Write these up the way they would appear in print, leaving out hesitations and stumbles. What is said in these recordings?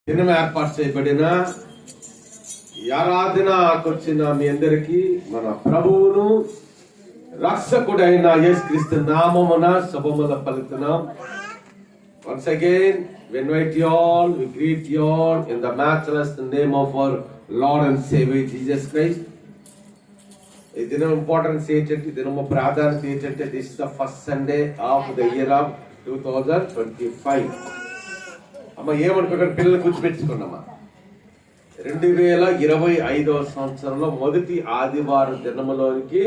దినం ఏర్పాటు చేయబడిన ఈ ఆరాధనకు వచ్చిన మీ అందరికీ మన ప్రభువును రక్షకుడైన యేసుక్రీస్తు నామమున శుభముల పలుకుతున్నాం. Once again, we invite you all, we greet you all in the matchless name of our Lord and Savior Jesus Christ. ఈ దినం ఇంపార్టెన్స్ ఏంటంటే, ఈ దినము ప్రాధాన్యత ఏంటంటే, this is the first Sunday off the year of 2025. అమ్మ ఏమనుకోకండి, పిల్లలు కూర్చిపెట్టుకున్నామా. 2025 సంవత్సరంలో మొదటి ఆదివారం దినములోనికి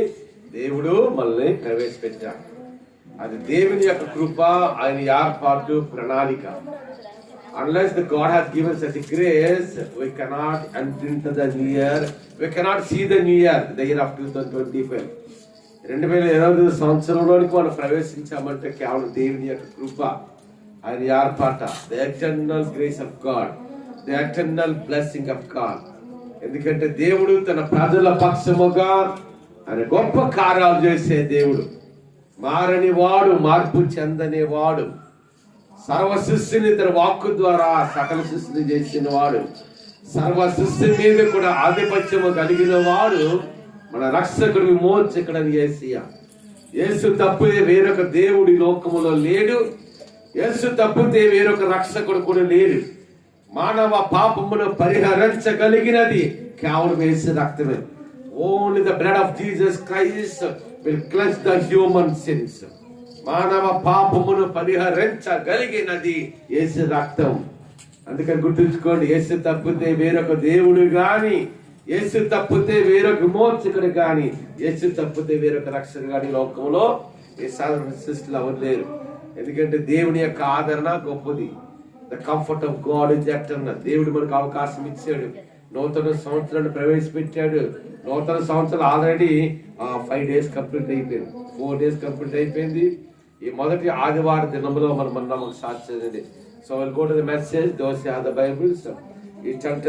దేవుడు మనల్ని ప్రవేశపెట్టాడు. అది దేవుని యొక్క కృప, ఆయన ఏర్పాటు, ప్రణాళిక. Unless the God has given such a grace, we cannot enter into the new year. We cannot see the new year, the year of 2025. 2025 సంవత్సరంలోనికి మనం ప్రవేశించామంటే కేవలం దేవుని యొక్క కృప, ఆయన ఏర్పాట, the eternal grace of God, the eternal blessing of God. ఎందుకంటే దేవుడు తన ప్రజల పక్షముగా ఆయన గొప్ప కార్యాలు చేసే దేవుడు, మారని వాడు, మార్పు చెందని వాడు, సర్వ సృష్టిని తన వాక్కు ద్వారా సకల సృష్టిని చేసిన వాడు, సర్వ సృష్టి మీద కూడా ఆధిపత్యము కలిగిన వాడు, మన రక్షకుడు, విమోచకుడని యేసయ్య. యేసు తప్పితే వేరొక దేవుడి లోకములో లేడు. యేసు తప్పితే వేరొక రక్షకుడు కూడా లేడు. మానవ పాపమును పరిహరించగలిగినది కేవలం యేసు రక్తమే. Only the blood of Jesus Christ will cleanse the human sins. మానవ పాపమును పరిహరించగలిగినది యేసు రక్తం. అందుకని గుర్తుంచుకోండి, యేసు తప్పితే వేరొక దేవుడు గాని, యేసు తప్పితే వేరొక విమోచకుడు గాని, యేసు తప్పితే వేరొక రక్షకుడు గాని లోకంలో ఈ సాధారణ సృష్టిలో ఎవరు లేరు. ఎందుకంటే దేవుని యొక్క ఆదరణ గొప్పది. The comfort of God is eternal. దేవుడు మనకు అవకాశం ఇచ్చాడు, నూతన సంవత్సరాన్ని ప్రవేశపెట్టాడు. నూతన సంవత్సరం ఆల్రెడీ 5 days కంప్లీట్ అయిపోయింది, 4 days కంప్లీట్ అయిపోయింది. ఈ మొదటి ఆదివార దినంలో మనం స్టార్ట్ చేయండి. So will go to the message. Those are the Bibles. ఈ చర్చ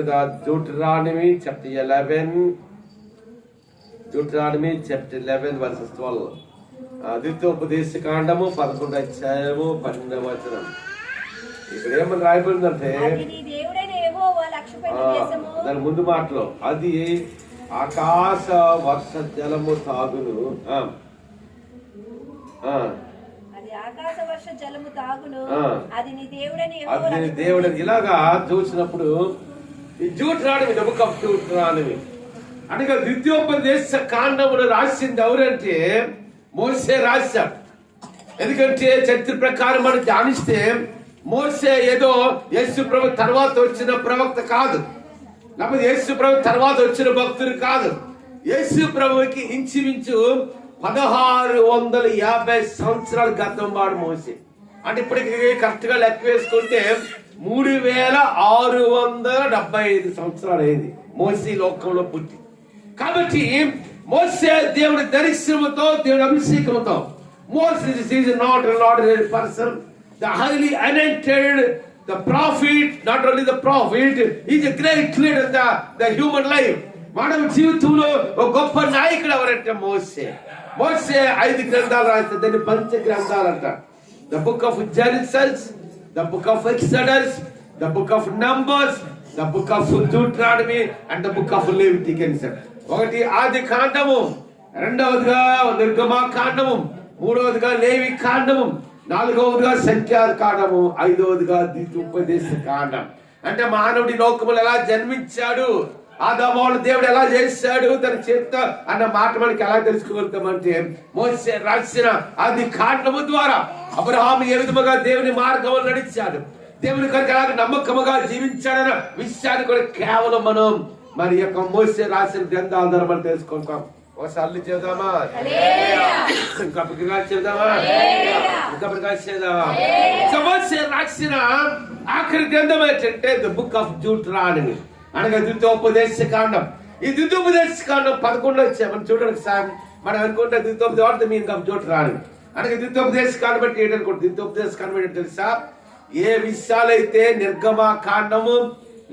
Deuteronomy chapter 11, Deuteronomy chapter 11 verses 12. ద్వితీయోపదేశ కాండము 11వ అధ్యాయము 12వ వచనం. ఇక్కడ ఏమని రాయబడిందంటే, దాని ముందు మాటలో, అది ఆకాశ వర్ష జలము తాగును, అది నీ దేవుడని. ఇలాగా చూసినప్పుడు ఈ Deuteronomy, the book of Deuteronomy అనగా ద్వితీయోపదేశ కాండమును రాసింది ఎవరంటే మోసే రాశాడు. ఎందుకంటే చరిత్ర ప్రకారం మనం ధ్యానిస్తే మోసే ఏదో యేసు ప్రభు తర్వాత వచ్చిన ప్రవక్త కాదు, లేకపోతే యేసు ప్రభు తర్వాత వచ్చిన భక్తుడు కాదు. యేసు ప్రభుకి ఇంచుమించు 1650 సంవత్సరాల గతం వాడు మోసే. అంటే ఇప్పటికి కరెక్ట్ గా లెక్క వేసుకుంటే 3675 సంవత్సరాలు అయింది మోసే లోకంలో పుట్టి. కాబట్టి మోసే దేవుడి దర్శనముతో, దేవుడి అభిషేకంతో, Moses is not an ordinary person. The highly anointed, the prophet, not only the prophet, he is a great leader in the human life. మానవ జీవితంలో ఒక గొప్ప నాయకుడు ఎవరంటే మోసే. మోసే 5 గ్రంథాలు రాస్తే దాన్ని పంచ గ్రంథాలు అంటారు. The book of Genesis, the book of Exodus, the book of numbers, the book of Deuteronomy and the book of Leviticus. ఒకటి ఆది కాండము, రెండవదిగా నిర్గమా కాండము, మూడవదిగా లేవి కాండము, నాలుగవదిగా సంఖ్యా కాండము, ఐదవదిగా ద్వితీయోపదేశ కాండం. అంటే మానవుడి లోకములు ఎలా జన్మించాడు, ఆదాము దేవుడు ఎలా చేశాడు తన చేతితో అన్న మాట మనకి ఎలా తెలుసుకోగలుగుతామంటే మోసే రాసిన ఆది కాండము ద్వారా అబ్రహాము ఏ విధముగా దేవుని మార్గంలో నడిచాడు, దేవుని కనుక ఎలాగ నమ్మకముగా జీవించాడన్న విషయాన్ని కూడా కేవలం మనం మరి యొక్క మోసే రాసిన గ్రంథాల ద్వారా మనం తెలుసుకుంటాం. ఒకసారి చేద్దామా, ఇంకా చేద్దామా, ఇంకా చేద్దామా. మోసే రాసిన ఆఖరి గ్రంథం ఏంటంటే ద బుక్ ఆఫ్ Deuteronomy అనగా ద్వితీయోపదేశ కాండం. ఈ ద్వితీయోపదేశ కాండం 11 వచ్చాయి. మనం చూడండి సార్, మనం అనుకుంటే ద్వితీయోపదేశ మీనింగ్ ఆఫ్ Deuteronomy అనగా ద్వితీయోపదేశ కాండం బట్టి ఏంటనుకుంటే, ద్వితీయోపదేశ కాండం ఏంటంటే తెలుసా? ఏ విషయాలైతే నిర్గమా కాండము,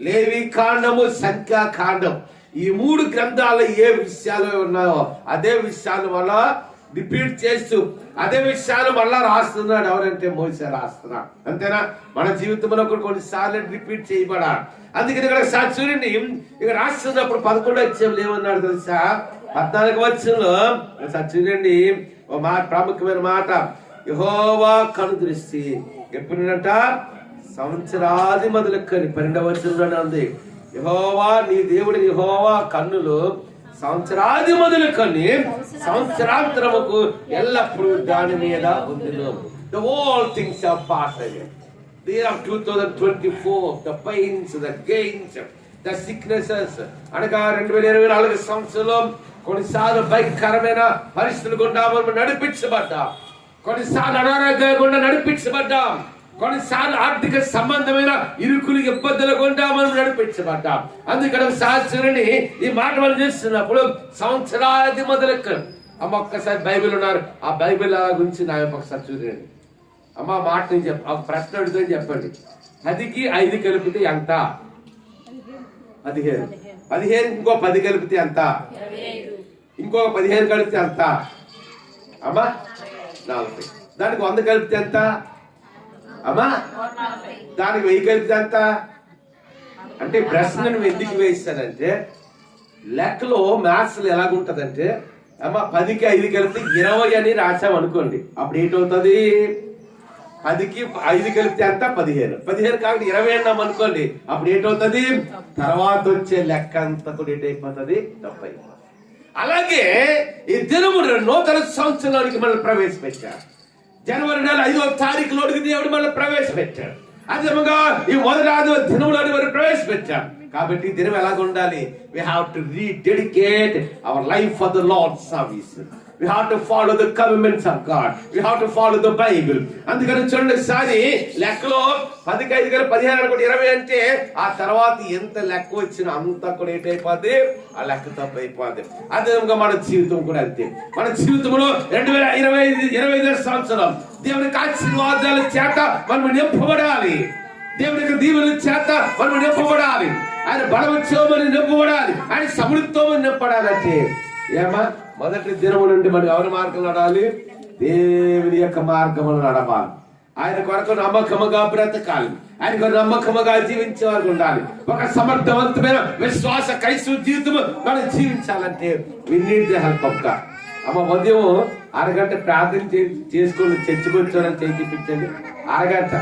లేవి కాండము, సంఖ్యా కాండం, ఈ 3 గ్రంథాలు ఏ విషయాలు ఉన్నాయో అదే విషయాల వల్ల రిపీట్ చేస్తూ అదే విషయాలు మళ్ళా రాస్తున్నాడు. ఎవరంటే మోసే రాస్తున్నాడు. అంతేనా? మన జీవితంలో కొన్నిసార్లు రిపీట్ చేయబడా. అందుకని ఇక్కడ చూడండి, ఇక రాస్తున్నప్పుడు 11వ అధ్యాయంలో ఏమన్నాడు తెలుసా? 14వ వచనంలో చూడండి, ఓ ప్రాముఖ్యమైన మాట. యెహోవా కనుదృష్టి ఎప్పుడంట? సంవత్సరాది మొదలుకొని 12వ వచనంలోనే ఉంది. యెహోవా నీ దేవుడి యెహోవా కన్నులు సంవత్సరాది మొదలుకొని సంవత్సరాంతరముకు ఎల్లప్పుడూ దాని మీద ఉండును. The all things are passed away. The year of 2024, the pains, the gains, the sicknesses. అనగా 2024 సంవత్సరంలో కొన్నిసార్లు భయంకరమైన పరిస్థితులు గుండా మనం నడిపించబడ్డాం. కొన్నిసార్లు అనారోగ్యం గుండా నడిపించబడ్డాం. కొన్నిసార్లు ఆర్థిక సంబంధమైన ఇరుకులు ఇబ్బందులు గుండా మనం నడిపించబడ్డాం. అందుకని శాస్త్రుని ఈ మాట మనం చేస్తున్నప్పుడు సంవత్సరాది మొదలెక్క అమ్మ ఒక్కసారి బైబిల్ ఉన్నారు, ఆ బైబిల్ గురించి నా ఒకసారి చూడండి అమ్మ. మాట నుంచి ఒక ప్రశ్న అడుగుతుంది, చెప్పండి. 10కి 5 కలిపితే ఎంత? 15. 15 ఇంకో 10 కలిపితే ఎంత? ఇంకో 15 కలిపితే ఎంత అమ్మా? 40. దానికి 100 కలిపితే ఎంత అమ్మా? దానికి 1000 కలిపితే ఎంత? అంటే ప్రశ్నను ఎందుకు వేస్తానంటే, లెక్కలో మ్యాథ్స్ లో ఎలాగుంటదంటే అమ్మా 10కి 5 కలిపితే 20 అని రాసాం అనుకోండి. అప్పుడు ఏంటవుతుంది? 10కి 5 కలిపితే ఎంత? 15. 15 కాబట్టి 20 అన్నాం అనుకోండి. అప్పుడు ఏంటవుతుంది? తర్వాత వచ్చే లెక్క అంతా కూడా ఏంటైపోతుంది? తప్పై. అలాగే ఈ దినములు నూతన సంవత్సరానికి మనం ప్రవేశపెట్టారు. జనవరి నెల 5వ తారీఖులోకి దేవుడు మనం ప్రవేశపెట్టాడు. అదే ఈ మొదటి దినములను మనం ప్రవేశపెట్టాం. కాబట్టి దినం ఎలాగ ఉండాలి? We have to rededicate our life for the Lord's service. We have to follow the commandments of God. We have to follow the Bible. అందుకని చూడండి, సారి లెక్కలో 10కి 5 కలిపి 15 అనుకోండి, 20 అంటే ఆ తర్వాత ఎంత లెక్క వచ్చినా అంతా కూడా ఏంటైపోద్ది? ఆ లెక్క తప్పు అయిపోద్ది. అదే విధంగా మన జీవితం కూడా అంతే. మన జీవితంలో 2025 సంవత్సరం దేవునికి ఆశీర్వాదాల చేత మనం నింపబడాలి. దేవునికి దీవుల చేత మనం నింపబడాలి. ఆయన బలవచ్చోమని నింపబడాలి. ఆయన సమృద్ధితోమని నింపడాలంటే ఏమా? మొదటి దినము నుండి మనం ఎవరి మార్గం నడాలి? దేవుని యొక్క మార్గములు నడవాలి. ఆయన కొరకు నమ్మకముగా బ్రతకాలి. ఆయన కొరకు నమ్మకముగా జీవించే వారికి ఉండాలి. ఒక సమర్థవంతమైన విశ్వాస క్రైస్తవ జీవితం మనం జీవించాలంటే we need the help of God. అమ్మ ఉదయం అరగంట ప్రార్థన చేసుకొని చర్చకొచ్చారని చేయించండి. అరగంట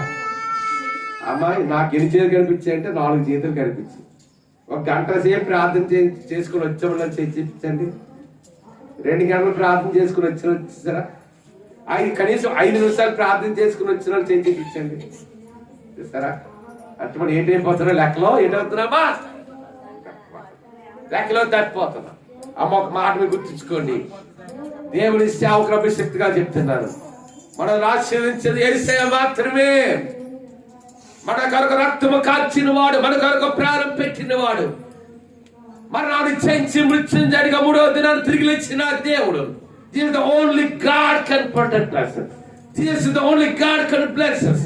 అమ్మాయి నాకు ఎన్ని చేతులు కనిపించాయంటే 4 చేతులు కనిపించింది. 1 గంట సేపు ప్రార్థన చేసుకుని వచ్చామని చేయించండి. 2 గంటలు ప్రార్థన చేసుకుని వచ్చారా? కనీసం 5 నిమిషాలు ప్రార్థన చేసుకుని వచ్చిన చేయించండి. చూస్తారా? అంటే మనం ఏంటైపోతున్నా? లెక్కలో ఏంటవుతున్నామా? లెక్కలో తప్పిపోతున్నా. అమ్మ ఒక మాట మీరు గుర్తుంచుకోండి. దేవుని సేవకుల అభిషక్తిగా చెప్తున్నాను, మనం ఆశీర్వదించేది యేసయ్య మాత్రమే. మన కొరకు రక్తము కార్చిన వాడు, మన కొరకు ప్రాణం పెట్టిన వాడు, మరణాన్ని జయించి మృత్యుంజయుడిగా 3వ దినాన్ని తిరిగి లేచిన దేవుడు. This is the only God can protect us. This is the only God can bless us.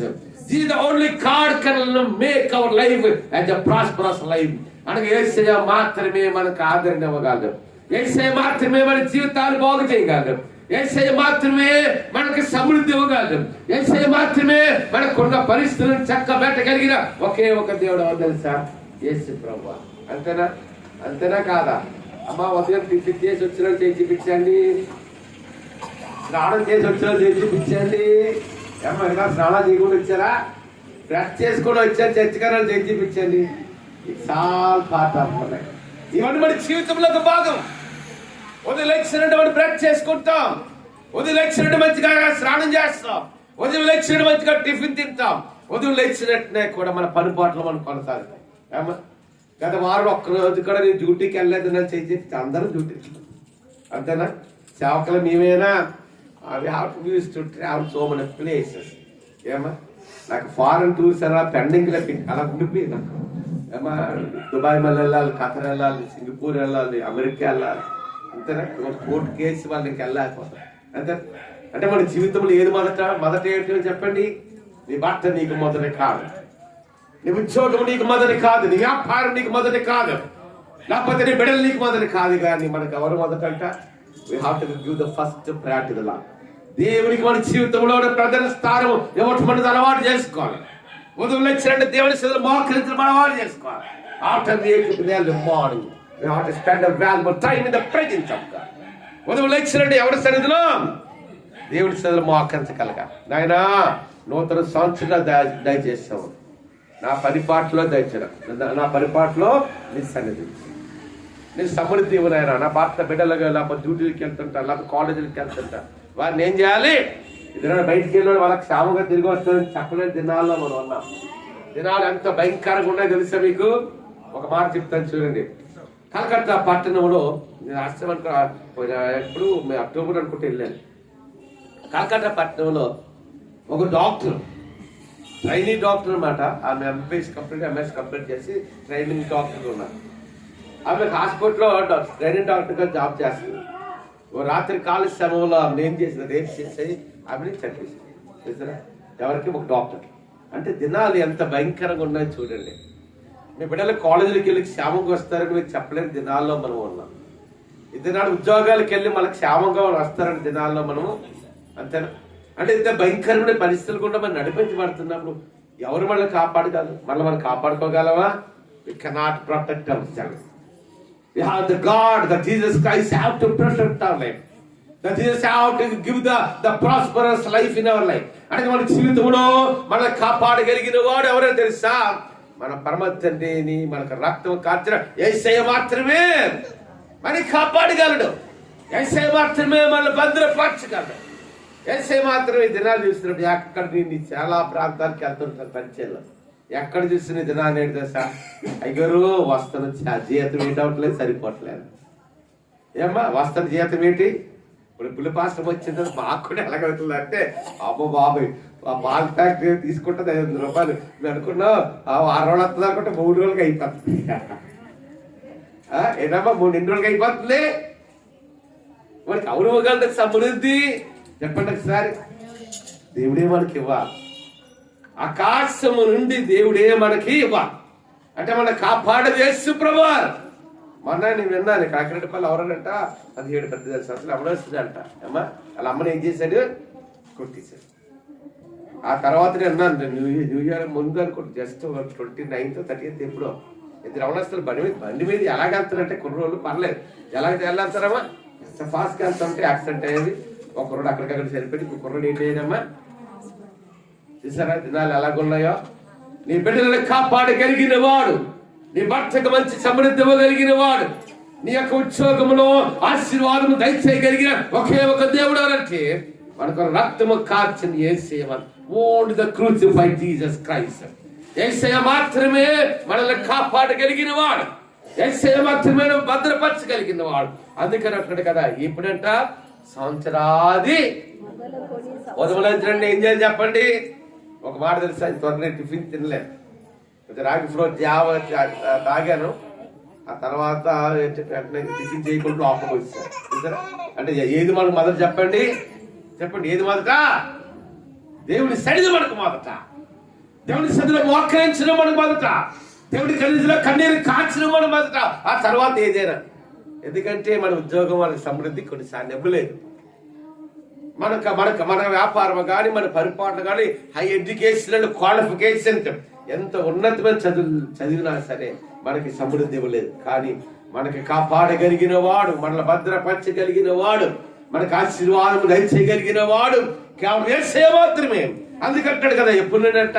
This is the only God can make our life as a prosperous life. అనగా యేసయ్య మాత్రమే మనకు ఆదరణ ఇవ్వగలడు. యేసయ్య మాత్రమే మన జీవితాలు బాగు చేయగలడు. యేసయ్య మాత్రమే మనకు సమృద్ధి ఇవ్వగలడు. యేసయ్య మాత్రమే మనకున్న పరిస్థితులను చక్కబెట్టగలిగిన ఒకే ఒక దేవుడు తెలుసా? యేసు ప్రభువా. అంతేనా? అంతేనా కాదా? అమ్మ ఉదయం టిఫిన్ చేసి వచ్చిన చేయించండి, స్నానం చేసి వచ్చిన చేయించండి. అమ్మ ఇంకా స్నానం చేయకుండా వచ్చారా? బ్రష్ చేసుకొని వచ్చారు చర్చకరాలు చేయించండి. చాలా పాట ఇవన్నీ మన జీవితంలో ఒక భాగం. ఉదయం లేచినట్టు మనం బ్రష్ చేసుకుంటాం, ఉదయం లేచినట్టు మంచిగా స్నానం చేస్తాం, ఉదయం లేచినట్టు మంచిగా టిఫిన్ తింటాం, ఉదయం లేచినట్టునే కూడా మన పనిపాట్లు మనం కొనసాగుతాం. అమ్మ గత వారం ఒక్కరోజు కూడా నేను డ్యూటీకి వెళ్ళలేదు అని చెప్పి అందరూ డ్యూటీకి. అంతేనా? సేవకులు మేమేనా? we have to use to travel so many places. ఏమా నాకు ఫారెన్ టూర్స్ అలా పెండింగ్ అలా ఉండిపోయింది నాకు. ఏమా దుబాయ్ మళ్ళీ వెళ్ళాలి, ఖతర్ వెళ్ళాలి, సింగపూర్ వెళ్ళాలి, అమెరికా వెళ్ళాలి. అంతేనా? కోర్టు కేసు వాళ్ళకి వెళ్ళలేకపోతాం. అంతే. అంటే మన జీవితంలో ఏది మొదట ఏంటో చెప్పండి? నీ భర్త నీకు మొదటి కాదు, నీ ఉద్యోగం నీకు మొదటి కాదు, నీ వ్యాపారం నీకు మొదటి కాదు, లేకపోతే నీ బిడ్డలు నీకు మొదటి కాదు. కానీ మనకు ఎవరు మొదటంట? We have to give the first priority to the Lord. దేవునికి మన జీవితంలో ప్రధాన స్థానం ఇవ్వటం అనేది అలవాటు చేసుకోవాలి. ఉదయం లేచినట్టు దేవుని సన్నిధిలో మోకరించడం అలవాటు చేసుకోవాలి. After the morning we have to spend a valuable time in the presence of God. ఉదయం లేచినట్టు ఎవరి సన్నిధిలో? దేవుడి సన్నిధిలో మోకరించగలగా. నాయనా నూతన సంవత్సరంలో దయచేస్తాము. నా పరిపాట్లో దయచేయడం, నా పరిపాట్లో నీ సన్నిధి, నేను సమృద్ధి ఇవ్వనాయన. నా భర్త బిడ్డలుగా లేకపోతే డ్యూటీకి వెళ్తుంటా, లేకపోతే కాలేజీకి వెళ్తుంటా, వారిని ఏం చేయాలి? ఇద్దరు బయటికి వెళ్ళి వాళ్ళకి క్షేమంగా తిరిగి వస్తుందని చెప్పలేని దినాల్లో మనం ఉన్నాం. దినాలు ఎంత భయంకరంగా ఉన్నాయో తెలుసా మీకు? ఒక మాట చెప్తాను చూడండి. కలకత్తా పట్టణంలో నేను ఎప్పుడు అక్టోబర్ అనుకుంటే వెళ్ళాను. కలకత్తా పట్టణంలో ఒక డాక్టర్, ట్రైనింగ్ డాక్టర్ అనమాట. ఆమె ఎంపీఎస్ కంప్లీట్, ఎంఎస్ కంప్లీట్ చేసి ట్రైనింగ్ డాక్టర్ ఉన్నారు. ఆమె హాస్పిటల్లో ట్రైనింగ్ డాక్టర్గా జాబ్ చేస్తుంది. ఓ రాత్రి కాలేజ్ సమయంలో ఆమె ఏం చేసింది? రేపు చేసేది ఆమెని చంపేసింది. చూసారా? ఎవరికి? ఒక డాక్టర్. అంటే దినాలు ఎంత భయంకరంగా ఉన్నాయో చూడండి. మీ బిడ్డలు కాలేజీలకు వెళ్ళి క్షేమంగా వస్తారని మీరు చెప్పలేని దినాల్లో మనం ఉన్నాం. ఈ దినాలు ఉద్యోగాలకు వెళ్ళి మనకు క్షేమంగా వస్తారని దినాల్లో మనము, అంతేనా? అంటే ఇంత భయంకరమైన పరిస్థితులు కూడా మనం నడిపించబడుతున్నప్పుడు ఎవరు మనల్ని కాపాడగలరు? మనం కాపాడుకోగలవా? We cannot protect ourselves. We have the God, that Jesus Christ have to protect our life. That Jesus have to give the prosperous life in our life. అంటే మన జీవితంలో మనల్ని కాపాడగలిగిన వాడు ఎవరో తెలుసా? మన పరమ తండ్రిని మనకు రక్తం కార్చిన యేసయ్య మాత్రమే మనని కాపాడగలడు. యేసయ్య మాత్రమే మనల్ని భద్రపరచగలడు. యేసయ్య మాత్రమే. దినాలు చూస్తున్నప్పుడు ఎక్కడ నేను చాలా ప్రాంతాలకు వెళ్తుంటాను పరిచయంలో. ఎక్కడ చూసిన దినాన్ని ఏంటి తెలుసా? అయ్యారు వస్తాను జీతం ఏంటి అవ్వట్లేదు, సరిపోవట్లేదు. ఏమ్మా వస్తాను జీతం ఏంటి? ఇప్పుడు పులి పాస్టర్ వచ్చింది మాకు కూడా ఎలాగవుతుంది అంటే, అమ్మో బాబాయ్ ఆ పాల ఫ్యాక్టరీ తీసుకుంటుంది 500 రూపాయలు. మేము అనుకున్నాం 6 రోజులు వస్తుంది అనుకుంటే 3 రోజులకి అయిపోతుంది. ఏదమ్మా 3 రోజులకి అయిపోతుంది. మనకి ఎవరు ఇవ్వగలరు సమృద్ధి? చెప్పండి ఒకసారి. దేవుడే మనకి ఇవ్వాలి. ఆకాశము నుండి దేవుడే మనకి ఇవ్వాలి. అంటే మన కాపాడేది యేసు ప్రభువారు. మొన్న నేను విన్నాను, కాకిరెడ్డిపల్లి ఎవరనంట 17-18 సంవత్సరాలు అమ్మడొస్తుందంట. అమ్మా వాళ్ళ అమ్మని ఏం చేశాడు? కొట్టేశాడు. ఆ తర్వాత నేను అన్నాను, న్యూ ఇయర్ ముందు అనుకుంటు జస్ట్ 29th 30th ఎప్పుడో ఇద్దరు అవనస్తులు బండి మీద ఎలాగ వెళ్తారంటే కొన్ని రోజులు పర్లేదు, ఎలాగైతే వెళ్ళాలతారమ్మా ఫాస్ట్గా వెళ్తామంటే యాక్సిడెంట్ అయ్యేది. ఒక కుర్రోడు అక్కడికక్కడ సరిపెట్టి ఇంకో కుర్రోడు ఏం చేయడమ్మా. చూసారా దినాలు ఎలాగున్నాయో? నీ బిడ్డలను కాపాడగలిగిన వాడు, నీ భర్తకు మంచి సమృద్ధి ఇవ్వగలిగిన వాడు, నీ యొక్క ఉద్యోగంలో ఆశీర్వాదము దయచేయగలిగిన ఒకే ఒక దేవుడు ఎవరంటే మనకు రక్తము కార్చిన Yesayya. Only the crucified Jesus Christ. Yesayya మాత్రమే మనల్ని కాపాడగలిగిన వాడు. యేసయ్య మాత్రమే భద్రపరచగలిగిన వాడు. అందుకని అక్కడ కదా ఇప్పుడంట సంవత్సరాది ఉదయం ఏం చేయాలి చెప్పండి? ఒక మాట తెలుసా? త్వరగా టిఫిన్ తినలేదు, రాగి ఫ్లోర్ జావ తాగాను. ఆ తర్వాత టిఫిన్ చేయకుండా లోపలికి వచ్చేసాను. చూసారా? అంటే ఏది మనకు మొదట చెప్పండి? ఏది మొదట? దేవుని సన్నిధి మనకు మొదట. దేవుని సన్నిధిలో మోకరించడం మనకు మొదట. దేవుడి సన్నిధిలో కన్నీరు కాల్చడం మనకు మొదట. ఆ తర్వాత ఏదైనా. ఎందుకంటే మన ఉద్యోగం, మనకు సమృద్ధి కొన్నిసార్లు ఇవ్వలేదు. మన వ్యాపారం కానీ, మన పరిపాలన కానీ, హై ఎడ్యుకేషన్ అండ్ క్వాలిఫికేషన్ ఎంత ఉన్నతమైన చదివినా సరే మనకి సమృద్ధి ఇవ్వలేదు. కానీ మనకి కాపాడగలిగిన వాడు, మనల్ని భద్రపరచగలిగిన వాడు, మనకు ఆశీర్వాదం దయచేయగలిగిన వాడు కేవలం యేసయ్య మాత్రమే. అందుకంటాడు కదా ఎప్పుడునంట,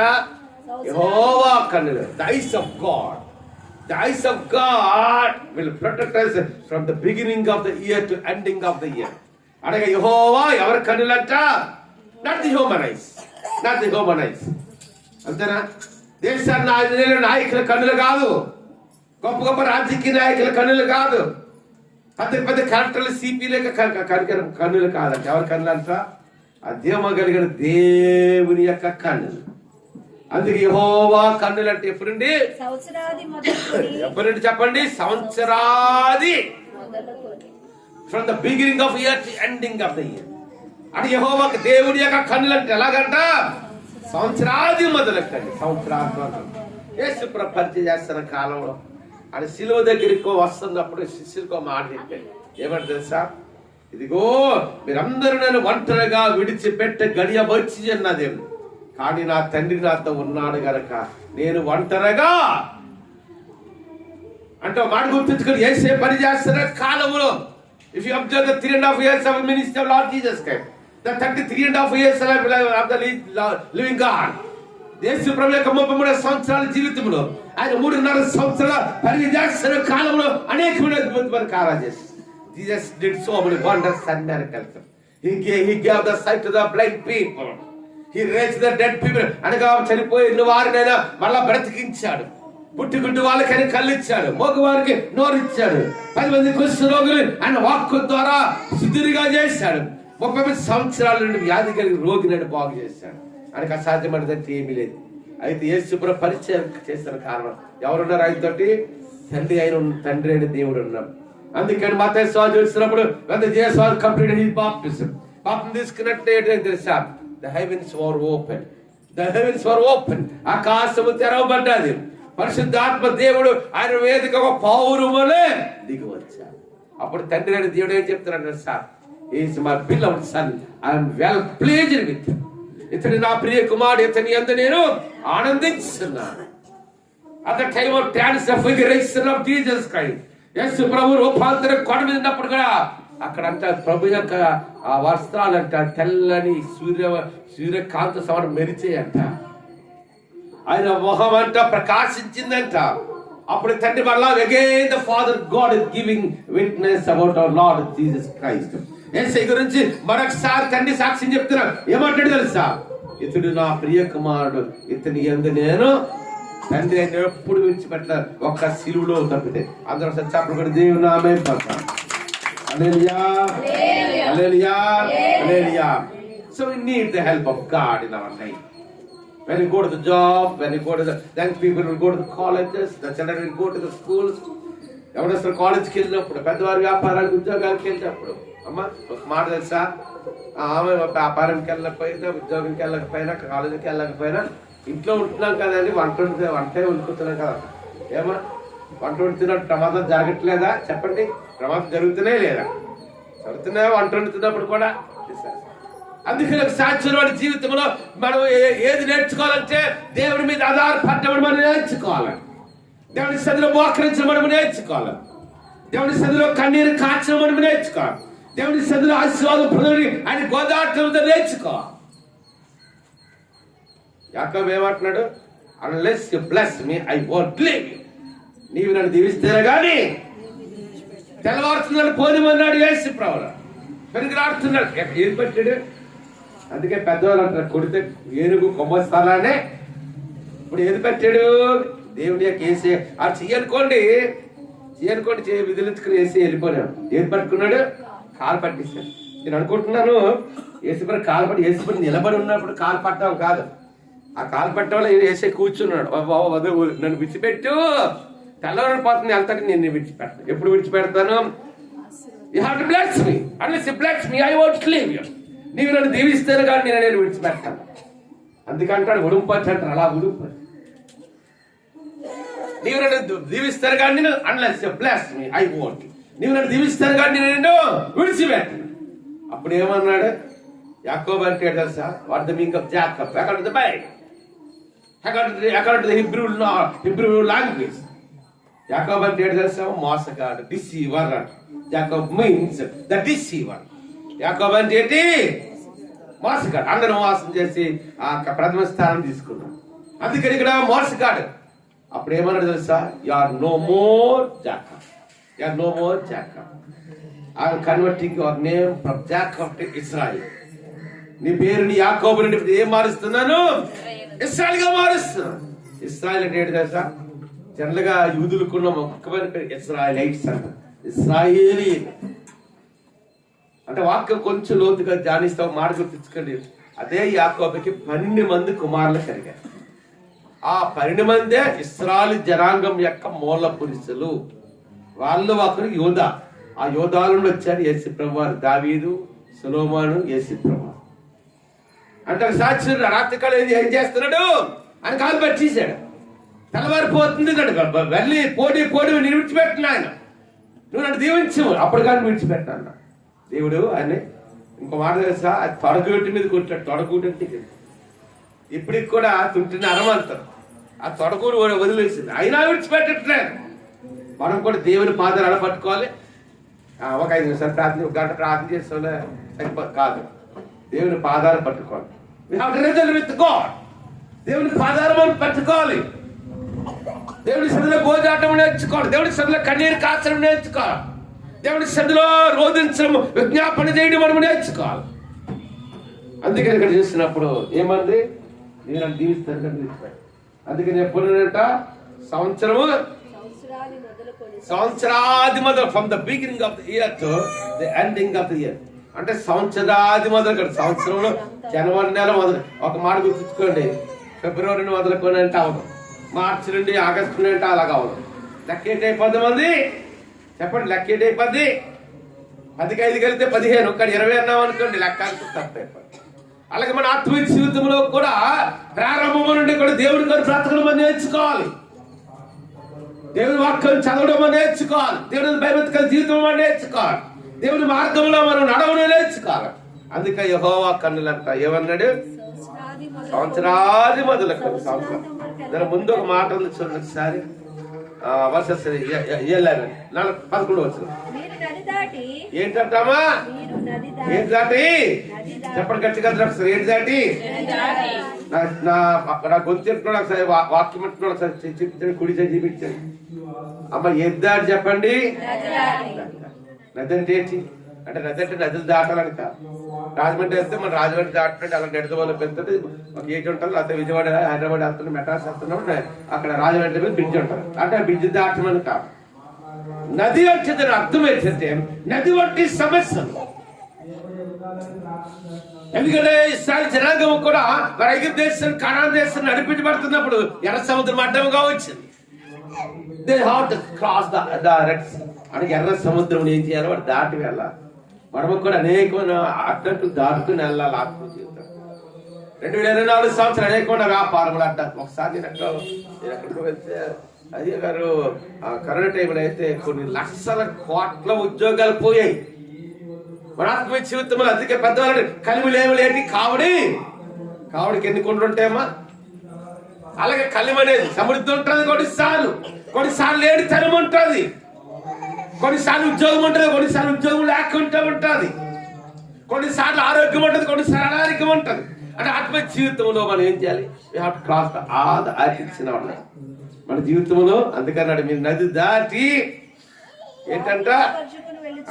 యెహోవా కన్నులు, the eyes of God, the eyes of God will protect us from the beginning of the year to ending of the year. అనగా యెహోవా ఎవరి కన్నులంట? Not the human eyes, not the human eyes. అంతేనా? దేశాన్ని నాయకుల కన్నులు కాదు, గొప్ప గొప్ప రాజకీయ నాయకుల కన్నులు కాదు, పెద్ద పెద్ద కలెక్టర్లు సిపిల కన్నులు కాదంట. ఎవరి కన్నులు అంట? అదేమగలిగిన దేవుని యొక్క కన్నులు. అందుకే యెహోవా కన్నులు అంటే ఎప్పుడండి? ఎప్పుడండి చెప్పండి? సంవత్సరాది, from the beginning of year to ending of the year. అంటే యెహోవాకు దేవుని యొక్క కన్నులు అంటే ఎలాగంట? సంవత్సరాది మొదలెట్టండి. సంవత్సరాది యేసు ప్రభు పరిచయం చేస్తున్న కాలంలో ఆయన శిలువ దగ్గరికి వస్తున్నప్పుడు శిష్యులకు మాట చెప్పాడు. ఏమంటే తెలుసా? ఇదిగో మీరందరూ నన్ను ఒంటరిగా విడిచిపెట్టే గడియ వచ్చి అన్నది, కానీ నా తండ్రి నాతో ఉన్నాడు గనక నేను ఒంటరిగా అంటే మాట గుర్తుంచుకొని ఏసే పని చేస్తున్న కాలంలో. If you observe the 3.5 years of ministry of Lord Jesus Christ, the 33.5 years of the living God, యేసు ప్రభు యొక్క 33 సంవత్సరాల జీవితంలో ఆయన 3.5 సంవత్సరాల పని చేస్తున్న కాలంలో అనేకమైన అద్భుతమైన కార్యాలు చేశారు. Jesus did so many wonders and miracles. He gave the sight to the blind people. He raised the dead people. అనగా చనిపోయిన వారినైనా మళ్ళా బ్రతికించాడు. పుట్టుకుంటూ వాళ్ళకైనా కళ్ళు ఇచ్చాడు, మోగవారికి నోరు ఇచ్చాడు. 10 మంది కుష్ఠరోగులు ఆయన వాక్కు ద్వారా శుద్ధిగా చేశాడు. 30 సంవత్సరాల నుండి వ్యాధి కలిగిన రోగిని బాగు చేశాడు. ఆయనకు అసాధ్యమైనదంటే ఏమీ లేదు. అయితే యేసు ప్రభు పరిచయం చేసిన కారణం ఎవరున్నారు? ఆయనతోటి తండ్రి అయిన దేవుడు ఉన్నాడు. అందుకని మత్తయి సువార్త చూసినప్పుడు కంప్లీట్ హిస్ బాప్టిజం, బాప్టిజం తీసుకున్నట్టు ఏంటంటే తెలుసా? The heavens were open, the heavens were open, ఆకాశము తెరవబడ్డది. పరిశుద్ధాత్మ దేవుడు ఆయన వేదిక ఒక పౌరుములే దిగి వచ్చాడు. అప్పుడు తండ్రి అయిన దేవుడు ఏం చెప్తున్నాడు sir? Is my beloved son, I'm well pleased with him. ఇతని నా ప్రియ కుమారుడు, ఇతని యందు నేను ఆనందించున్నాను. At the time of transfiguration of Jesus Christ, Yesu ప్రభు రూపాంతరం కొండ మీద ఉన్నప్పుడు కూడా అక్కడంట ప్రభు యొక్క ఆ వస్త్రాలంట తెల్లని సూర్యకాంత సవరం మెరిచేయంట. ఆయన మొహం అంట ప్రకాశించిందంట. అప్పుడు తండ్రి వల్ల again the father God is giving witness about our Lord Jesus Christ. Yesu గురించి మరొకసారి తండ్రి సాక్ష్యం చెప్తున్నారు. ఏమంటాడు తెలుసా? ఇతడు నా ప్రియ కుమారుడు, ఇతని యందు నేను తండ్రి ఆయన ఎప్పుడు విడిచిపెట్టారు, ఒక్క సిలువలో తప్పితే. అందరూ సత్యాపలు కూడా దేవుని నామమున పడతారు. హల్లెలూయా, హల్లెలూయా, హల్లెలూయా. So we need the help of God in our life. When you go to the job, when you go to the, then people will go to the colleges, the children will go to the schools. ఎవరైనా కాలేజ్కి వెళ్ళినప్పుడు, పెద్దవారి వ్యాపారానికి ఉద్యోగాలకు వెళ్ళినప్పుడు, అమ్మ ఒక మాట తెలుసా? ఆమె వ్యాపారంకి వెళ్ళకపోయినా, ఉద్యోగంకి వెళ్ళకపోయినా, కాలేజీకి వెళ్ళకపోయినా ఇంట్లో ఉంటున్నాం కదండి, వంటే వండుకుంటున్నాం కదా. ఏమా వంట వండుతున్నప్పుడు ప్రమాదం జరగట్లేదా? చెప్పండి. ప్రమాదం జరుగుతూనే లేదా? జరుగుతున్నాయా వంట వండుతున్నప్పుడు కూడా? అందుకని ఒక సాక్షుల జీవితంలో మనం ఏది నేర్చుకోవాలంటే దేవుడి మీద ఆధారపడడం మనం నేర్చుకోవాలి. దేవుని సన్నిధిలో మోకరించడం మనం నేర్చుకోవాలి. దేవుని సన్నిధిలో కన్నీరు కాచడం మనం నేర్చుకోవాలి. దేవుని సన్నిధిలో ఆశీర్వాదం పొందని ఆయన గోదాటంతో నేర్చుకోవాలి. యాకోబు ఏమంటున్నాడు? Unless you bless me I won't leave you. నీవు నన్ను దీవిస్తేనే కానీ తెల్లవారుతున్నాడు పోనిమన్నాడు యేసు ప్రభువు. పెరుగులాడుతున్నాడు. ఏది పెట్టాడు? అందుకే పెద్దవాళ్ళు అంటారు, కొడితే ఏనుగు కొమ్మస్తానే. ఇప్పుడు ఏది పెట్టాడు? దేవుని యొక్క వేసి ఆ చెయ్యనుకోండి విధులుచుకుని వేసి వెళ్ళిపోయాడు. ఏది పట్టుకున్నాడు? కాలు పట్టిస్తాడు. నేను అనుకుంటున్నాను యేసుప్రభు కాలు పట్టి, యేసుప్రభు నిలబడి ఉన్నప్పుడు కాలు పట్టడం కాదు, ఆ కాలు పట్టడంలో వేసే కూర్చున్నాడు. నన్ను విడిచిపెట్టు, తెల్లవారు పోతుంది వెళ్తాను, నేను విడిచిపెడతాను. ఎప్పుడు విడిచిపెడతాను? You have to bless me. Unless you bless me I won't leave you. నీవు నన్ను దీవిస్తాను కానీ నేను విడిచిపెడతాను. అందుకంటాడు ఉడుంపచ్చు అంటారు. అలా ఉడుంపచ్చు. నీవు నన్ను దీవిస్తాను కానీ నేను unless you bless me I won't. నీవు నన్ను దీవిస్తాను కానీ నేను విడిచిపెట్టాను. అప్పుడు ఏమన్నాడు? యాకోబు అంటే తెలుసా? What the meaning of Jacob? According to the Bible, according to the Hebrew language. యాకోబు అంటే తెలుసా? మోసగాడు, deceiver. Jacob means the deceiver. యాకోబు అంటే ఏంటి? మోసగాడు. అందరూ మోసం చేసి ఆ ప్రథమ స్థానం తీసుకున్నాడు. అందుకని ఇక్కడ మోసగాడు. అప్పుడు ఏమన్నాడు తెలుసా? You are no more Jacob, you are no more Jacob. I am converting your name from Jacob to ఇశ్రాయేల్. నీ పేరుని యాకోబు నుండి ఏం మారుస్తున్నాను? ఇశ్రాయేల్ గా మారుస్తున్నాను. ఇశ్రాయేల్ అంటే ఏంటి తెలుసా? జనరల్ గా యూదులకున్న ముఖ్యమైన పేరు ఇశ్రాయేలైట్స్ అంట. ఇశ్రాయేలీ అంటే వాక్యం కొంచెం లోతుగా ధ్యానిస్తాం. మాట గుర్తించుకోండి. అదే యాకోబుకి 12 మంది కుమారులు కలిగారు. ఆ 12 మందే ఇశ్రాయేలు జనాంగం యొక్క మూల పురుషులు. వాళ్ళు ఒకరు యోధా. ఆ యోధాల నుండి వచ్చారు యేసు ప్రభువారు. దావీదు, సొలొమోను, యేసు ప్రభువారు. అంటే సాక్షి రాత్రికాలం ఏం చేస్తున్నాడు? ఆయన కాలు పట్టేశాడు. తెల్లవారిపోతుంది కనుక వెళ్ళి పోటీ నేను విడిచిపెట్టిన ఆయన, నువ్వు నన్ను దీవించు, అప్పుడు కానీ విడిచిపెట్టాను. దేవుడు ఆయన ఇంకో మాట తెలుసా, అది తొడగూటి మీద కొట్టాడు. తొడగూటి అంటే ఇప్పటికి కూడా తుంటిని అరమంటారు. ఆ తొడగూడు వదిలేసింది, అయినా విడిచిపెట్టట్లేదు. మనం కూడా దేవుని పాదాలు అలా పట్టుకోవాలి. ఒక 5 నిమిషాలు ప్రార్థన, ఒక గంట ప్రార్థన చేస్తే కాదు, దేవుని పాదాలు పట్టుకోవాలి. దేవుని పాదాలు మనం పట్టుకోవాలి. దేవుని సన్నిధిలో గోజాటం నేర్చుకోవాలి. దేవుని సన్నిధిలో కన్నీరు కాచడం నేర్చుకోవాలి. దేవుని సన్నిధిలో రోధించడం, విజ్ఞాపన చేయడం మనం నేర్చుకోవాలి. అందుకని ఇక్కడ చూసినప్పుడు ఏమంది, నేను నన్ను దీవిస్తాను. అందుకని ఎప్పుడంట సంవత్సరాది మొదలు, from the beginning of the year to the ending of the year. అంటే సంవత్సరాది మొదలు కదా, సంవత్సరంలో జనవరి నెల మొదలు. ఒక మాట గుర్తుంచుకోండి, ఫిబ్రవరిని మొదలుకొని అంటే అవదు, మార్చి నుండి ఆగస్టు నుండి అంటే అలాగ అవదు. లెక్కేట్ అయిపోద్ది మంది, చెప్పండి, లెక్కేట్ అయిపోద్ది. 10కి 5 కలిగితే 15, ఒక్కటి 20 అన్నాం అనుకోండి, లెక్క తప్పైపోద్ది. అలాగే మన ఆత్మీయ జీవితంలో కూడా ప్రారంభం నుండి కూడా దేవుడి గారు బ్రతకడం నేర్చుకోవాలి. దేవుని వాక్యం చదవడం నేర్చుకోవాలి. దేవుని భయభక్తుల జీవితం నేర్చుకోవాలి. దేవుని మార్గంలో మనం నడవడం నేర్చుకోవాలి. అందుకే యెహోవా కన్నులంట ఏమన్నాడు, సంవత్సరాది మొదలు. సంవత్సరం దాని ముందు ఒక మాట ఉంది చూడండి ఒకసారి, వర్సెస్ 11 వచ్చిన ఏంటంటామా, ఏంటి దాటి చెప్పండి గట్టిగా, ఏంటి దాటి నా గొంతు చెప్తున్నాడు ఒకసారి, వాక్యం అంటున్నాడు ఒకసారి, చెప్తాడు కుడి చేసి చూపించాడు. అమ్మ ఏది దాటి చెప్పండి. నది అంటే ఏంటి అంటే, నది అంటే నదులు దాటాలని కాదు. రాజమండ్రి వెళ్తే మన రాజమండ్రి దాటినట్టు అలా గడిదవల్ల పెద్దది ఒక ఏటి ఉంటుంది. లేకపోతే విజయవాడ, హైదరాబాద్ వెళ్తున్నాం, మెడ్రాస్ వెళ్తున్నాం, అక్కడ రాజమండ్రి మీద బ్రిడ్జ్ ఉంటుంది. అంటే ఆ బ్రిడ్జ్ దాటమని కాదు. నది అంటే దాని అర్థం ఏంటంటే, నది వంటి సమస్యలు. ఎందుకంటే ఇశ్రాయేలు జనాంగం కూడా మరి ఐగుప్తు దేశం, కనాను దేశం నడిపించబడుతున్నప్పుడు ఎర్ర సముద్రం అడ్డంగా వచ్చింది. They have to cross the red sea. అంటే ఎర్ర సముద్రం ఏం చేయాలి, వాడు దాటి వెళ్ళాలి. మనము కూడా అనేకమైన అడ్డంకులు దాటుకుని వెళ్ళాలి. ఆత్మ జీవితం 2024 సంవత్సరం అనేకమైన వ్యాపారములు అడ్డంకులు. ఒకసారి నేను ఎక్కడికి వెళ్తే అదే గారు కరోనా టైంలో అయితే కొన్ని లక్షల కోట్ల ఉద్యోగాలు పోయాయి మన ఆత్మీయ జీవితంలో. అందుకే పెద్దవాళ్ళు కలిమిలేమిలేంటి, కావుడికి ఎన్ని కొండలు ఉంటాయమ్మా. అలాగే కలిమి అనేది సమృద్ధి ఉంటుంది, కొన్నిసార్లు ఏడుతనం ఉంటుంది, కొన్నిసార్లు ఉద్యోగం ఉంటుంది, కొన్నిసార్లు ఉద్యోగం లేకుండా ఉంటుంది, కొన్నిసార్లు ఆరోగ్యం ఉంటుంది, కొన్నిసార్లు అనారోగ్యం ఉంటుంది. అంటే ఆత్మీయ జీవితంలో మనం ఏం చేయాలి, మన జీవితంలో. అందుకన్నాడు మీరు నది దాటి ఏంటంట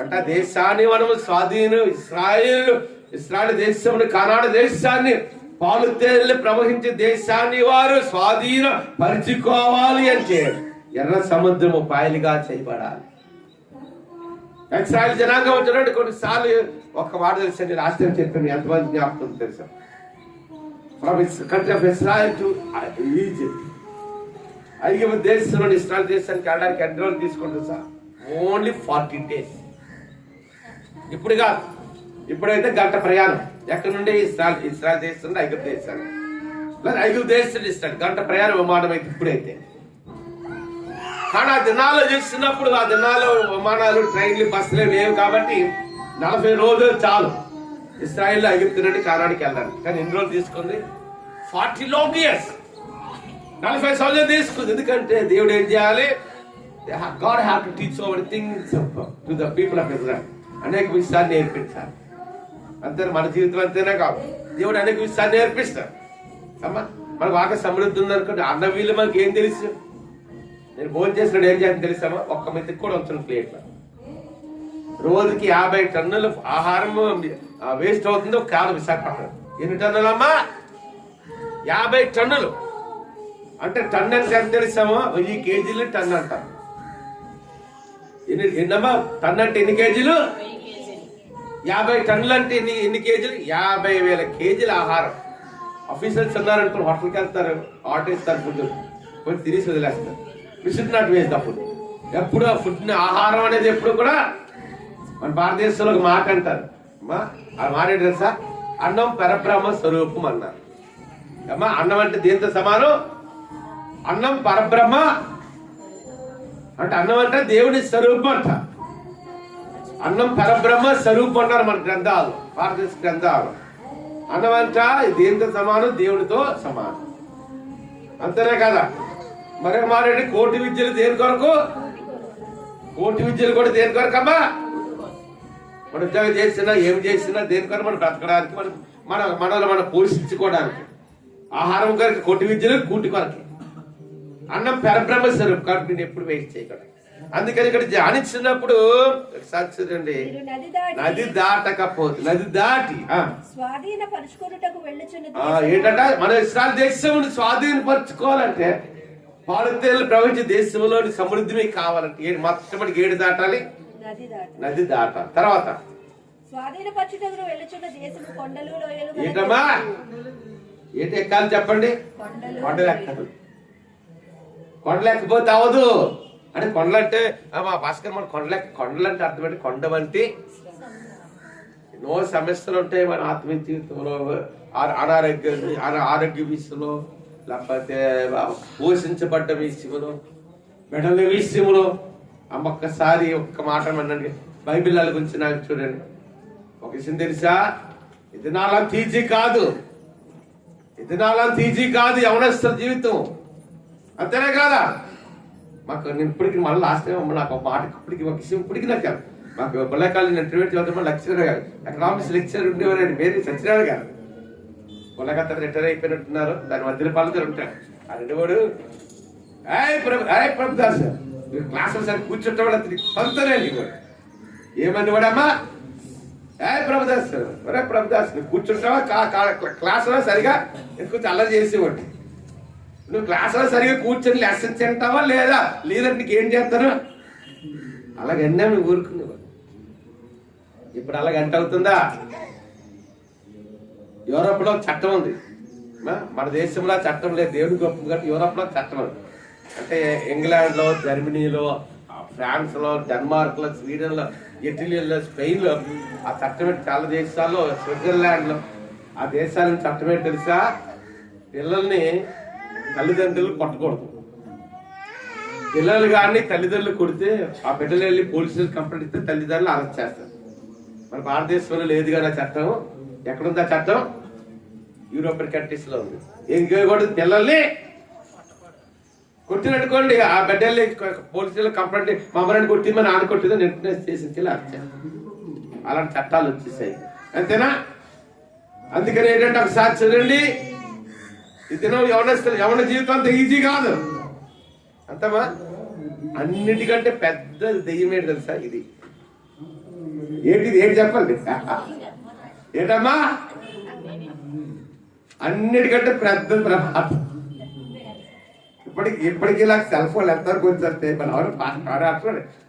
అంటే దేశాన్ని మనము స్వాధీనం, ఇశ్రాయేలు దేశం, కనాను దేశాన్ని, పాలు తేనెలు ప్రవహించే దేశాన్ని వారు స్వాధీన పరుచుకోవాలి అంటే ఎర్ర సముద్రము పాయలుగా చేయబడాలి. ఇశ్రాయేలు జనాంగం వచ్చినట్టు కొన్నిసార్లు ఒక మాట తెలుసా, నేను ఆశ్చర్యం చెప్పాను, ఎంతమంది జ్ఞాపకం తెలుసా, from country of Israel to Egypt. ఐగుప్తు దేశం నుండి ఇశ్రాయేల్ దేశానికి వెళ్ళడానికి ఎన్ని రోజులు తీసుకుంటుంది సార్? Only 40 days. ఇప్పుడు కాదు, ఇప్పుడైతే గంట ప్రయాణం. ఎక్కడి నుండి ఇశ్రాయేల్ దేశం నుండి ఐగుప్తు దేశాన్ని, లేదా ఐగుప్తు దేశం ఇస్తాడు గంట ప్రయాణం విమానం అయితే ఇప్పుడైతే. కానీ ఆ దినాల్లో చేస్తున్నప్పుడు, ఆ దినాల్లో విమానాలు, ట్రైన్లు, బస్సులు లేవు కాబట్టి 40 రోజులు చాలు ఇశ్రాయేల్ ఐగుప్తు నుండి కానానికి వెళ్ళడానికి. కానీ ఎన్ని రోజులు తీసుకుంది? 40 long years, 40 సంవత్సరాలు తీసుకుంది. ఎందుకంటే దేవుడు ఏం చేయాలి, God have to teach over things to the people of Israel. అనేక విషయాలు నేర్పించాలి. అంతే మన జీవితం అంతేనే కాదు, దేవుడు అనేక విషయాలు నేర్పిస్తాడు. అమ్మా మనకు బాగా సమృద్ధి ఉందనుకోండి, అన్న వీళ్ళు మనకి ఏం తెలుసు. నేను భోజనం చేసినప్పుడు ఏం చేయాలని తెలుసామా, ఒక్క మెతుకు కూడా ఉంచును ప్లేట్లో. రోజుకి 50 టన్నులు ఆహారం వేస్ట్ అవుతుంది ఒక కాదు విశాఖపట్నం. ఎన్ని టన్నులు అమ్మా? 50 టన్నులు. అంటే టన్ను అంటే ఎంత తెలుసామా? 1000 కేజీలు టన్ను అంటారు. ఎన్నమ్మా టన్ను అంటే ఎన్ని కేజీలు? 50 టన్నులు అంటే ఎన్ని కేజీలు? 50,000 కేజీల ఆహారం. ఆఫీసర్స్ ఉన్నారనుకో, హోటల్కి వెళ్తారు, ఆర్డర్ ఇస్తారు, ఫుడ్ కొంచెం తిరిగి వదిలేస్తారు. We should not waste the food. ఎప్పుడు ఆ ఫుడ్, ఆహారం అనేది ఎప్పుడు కూడా మన భారతదేశంలో ఒక మాట అంటారు అమ్మా, ఆ మాట ఏంటి తెలుసా? అన్నం పరబ్రహ్మ స్వరూపం అన్నారు. అమ్మా అన్నం అంటే దేంతో సమానం? అన్నం పరబ్రహ్మ అంటే, అన్నం అంటే దేవుని స్వరూపం అంట. అన్నం పరబ్రహ్మ స్వరూపం అన్నారు మన గ్రంథాలు, భారతదేశ గ్రంథాలు. అన్నం అంట దేనితో సమానం? దేవుడితో సమానం. అంతేనే కదా. మరొక మారేంటి, కోటి విద్యలు దేని కొరకు? కోటి విద్యలు కూడా దేని కొరకమ్మా? మన ఉద్యోగం చేసినా ఏం చేసినా దేని కొరకు? మనం బ్రతకడానికి, మనం పోషించుకోవడానికి. ఆహారం కొరకు కోటి విద్యలు, కూటి కొరకు. అన్నం పరబ్రహ్మ స్వరూపం కాబట్టి నేను ఎప్పుడు వేస్ట్ చేయగలను. అందుకని ఇక్కడ ధ్యానించినప్పుడు చూడండి, నది దాటకపోతే, నది దాటి ఏంటంట మన ఇస్రాయల్ దేశం స్వాధీనపరచుకోవాలంటే పాలతీలు ప్రవహించే దేశంలోని సమృద్ధి మీకు కావాలంటే మొట్టమొదటి ఏడు దాటాలి, నది దాటాలి. తర్వాత ఏంటమ్మా ఏంటి ఎక్కాలి చెప్పండి? కొండలు ఎక్కాలి. కొండలు ఎక్కకపోతే అవదు. అంటే కొండలు అంటే మా భాస్కర్ మన కొండలు అంటే అర్థం ఏంటి? కొండ వంటి ఎన్నో సమస్యలు ఉంటాయి మన ఆత్మీయ జీవితంలో, ఆరోగ్య విషయంలో, లేకపోతే పోషించబడ్డ విషయంలో, మెడల విషయంలో. ఒక్కసారి ఒక్క మాట అనండి, బైబిల్ గురించి నాకు చూడండి. ఒక విషయం తెలుసా? ఇది నాలంత ఈజీ కాదు, ఇది నాలంత ఈజీ కాదు యవనస్తుల జీవితం. అంతేనే కాదా? మాకు నేను ఇప్పటికి మళ్ళీ లాస్ట్ టైం నాకు ఒక మాట ఇప్పటికి ఒక విషయం ఇప్పటికి నాకు మాకు బొల్లకాలు ఇంటర్వ్యూ చదువుతాం. లెక్చరర్ గారు, ఎకనామిక్స్ లెక్చరర్ ఉండేవారండి, వేరే సత్యనారాయణ గారు. బొల్లకత్త రిటైర్ అయిపోయినట్టున్నారు, దాని మధ్యలో పాలతో ఉంటాడు. ఆ రెండువాడు ప్రభుదాస్ క్లాసులు సరి కూర్చుంటాడు, అతనికి సొంతనండి. ఏమని వాడమ్మా, ప్రభుదాస్ ప్రభుదాస్ నువ్వు కూర్చుంటావా? క్లాసులో సరిగా ఎక్కువ అల్లరి చేసేవాడు. నువ్వు క్లాసులో సరిగా కూర్చొని లెసన్ తింటావా లేదా? లేదంటే నీకు ఏం చేస్తాను? అలాగన్నా నువ్వు ఊరుకునేవాడు. ఇప్పుడు అలాగ ఎంత అవుతుందా? యూరోప్ లో చట్టం ఉంది, మన దేశంలో చట్టం లేదు. దేవుడికి గొప్ప కాబట్టి యూరోప్ లో చట్టం ఉంది. అంటే ఇంగ్లాండ్ లో, జర్మనీలో, ఫ్రాన్స్ లో, డెన్మార్క్ లో, స్వీడన్ లో, ఇటలీలో, స్పెయిన్ లో ఆ చట్టం చాలా దేశాల్లో, స్విట్జర్లాండ్ లో ఆ దేశాలను చట్టం ఏంటి తెలుసా? పిల్లల్ని తల్లిదండ్రులు కొట్టకూడదు. పిల్లలు కానీ తల్లిదండ్రులు కొడితే ఆ బిడ్డలు వెళ్ళి పోలీసులు కంప్లైంట్ ఇస్తే తల్లిదండ్రులు అరెస్ట్ చేస్తారు. మన భారతదేశంలో లేదు కదా చట్టం. ఎక్కడుందా చట్టం? యూరోపియన్ కంట్రీస్ లో ఉంది. ఏం చేయకూడదు, పిల్లల్ని కొట్టినట్టుకోండి ఆ బిడ్డల్ని పోలీసులు కంప్లైంట్, మా అమ్మని కొట్టింది, మా నాన్న కొట్టిందో వెంటనే చేసి అరెస్ట్ చేస్తారు. అలాంటి చట్టాలు వచ్చేసాయి. అంతేనా? అందుకని ఏంటంటే ఒకసారి చూడండి, ఈ దినం యవన జీవితం అంత ఈజీ కాదు. అంతమా అన్నిటికంటే పెద్ద దెయ్యం ఏంటి తెలుసా? ఇది ఏంటిది? ఏంటి చెప్పండి? ఏంటమ్మా? అన్నిటికంటే పెద్ద ప్రమాదం. ఇప్పటికీ ఇలా సెల్ ఫోన్ ఎంతవరకు వచ్చేస్తే మన ఎవరు పాస్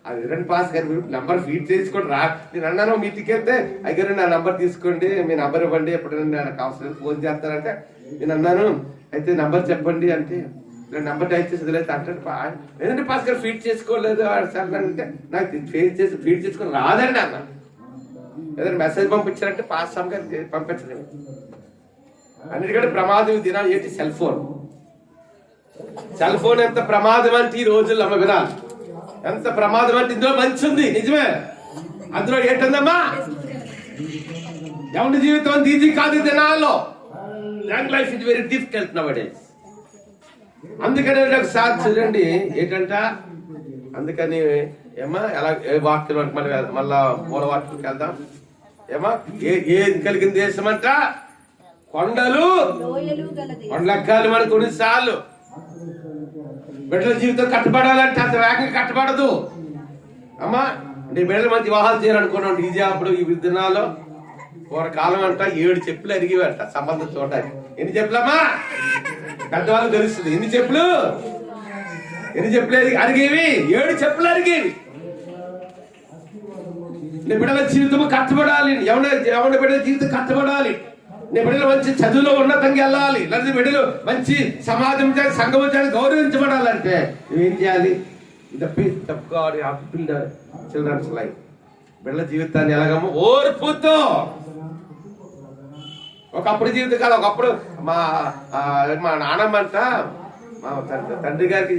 అది రెండు పాస్ గారు నెంబర్ ఫీడ్ చేసుకోండి రా. నేను అన్నాను మీటింగ్కి వెళ్తే అయ్యారు నా నెంబర్ తీసుకోండి, మీ నెంబర్ ఇవ్వండి, ఎప్పుడైనా నాకు అవసరం ఫోన్ చేస్తారంటే నేను అన్నాను అయితే నెంబర్ చెప్పండి అంటే నెంబర్ టైప్ చేసి వదిలేదు అంటే లేదంటే పాస్ గారు ఫీడ్ చేసుకోలేదు సార్ అంటే నాకు ఫీడ్ చేసుకొని రాదండి అన్న. ఏదైనా మెసేజ్ పంపించారంటే పాస్ సమ్ గారు పంపించలేదు. అన్నిటికంటే ప్రమాదం ఈ దినాలు ఏంటి? Cell phone. సెల్ ఫోన్ ఎంత ప్రమాదం అంటే ఈ రోజుల్లో అమ్మ వినాలి, ఎంత ప్రమాదం అంటే ఇందులో మంచి ఉంది నిజమే, అందులో ఏంటందమ్మా ఎవరి జీవితం అంత ఈజీ కాదు ఈ దినాల్లో. Young life is very difficult now days. అందుకని ఒకసారి చూడండి ఏంటంట, అందుకని ఏమా ఎలా ఏ వాక్యం మళ్ళా మూల వాక్యంకి వెళ్దాం. ఏమా ఏది కలిగిన దేశం అంట? కొండలు కొండలెక్కాలి మన కొన్నిసార్లు. బిడ్డల జీవితం కట్టబడాలంటే అంత వేగంగా కట్టబడదు అమ్మా. నీ బిడ్డలు మంచి వివాహాలు చేయాలనుకున్నాం ఈజీ. అప్పుడు ఈ దినాల్లో పూర్వకాలం అంట 7 చెప్పులు అరిగేవంట సంబంధం చూడడానికి. ఎన్ని చెప్పులమ్మా? పెద్దవాళ్ళకి తెలుస్తుంది. ఎన్ని చెప్పులు అరిగేవి? 7 చెప్పులు అరిగేవి. నీ బిడ్డల జీవితం కట్టబడాలి, ఎవరి బిడ్డల జీవితం కట్టబడాలి. నీ బిడ్డలు మంచి చదువులో ఉన్నతంగా వెళ్ళాలి, లేదా బిడ్డలు మంచి సమాజం సంఘం గౌరవించబడాలంటే నువ్వేం చేయాలి? చిల్డ్రన్స్ లైఫ్, బిడ్డల జీవితాన్ని ఎలాగమ్మా? ఓర్పుతో. ఒకప్పుడు జీవితం కాదు. ఒకప్పుడు మా నాన్నమ్మ అంట, మా తండ్రి గారికి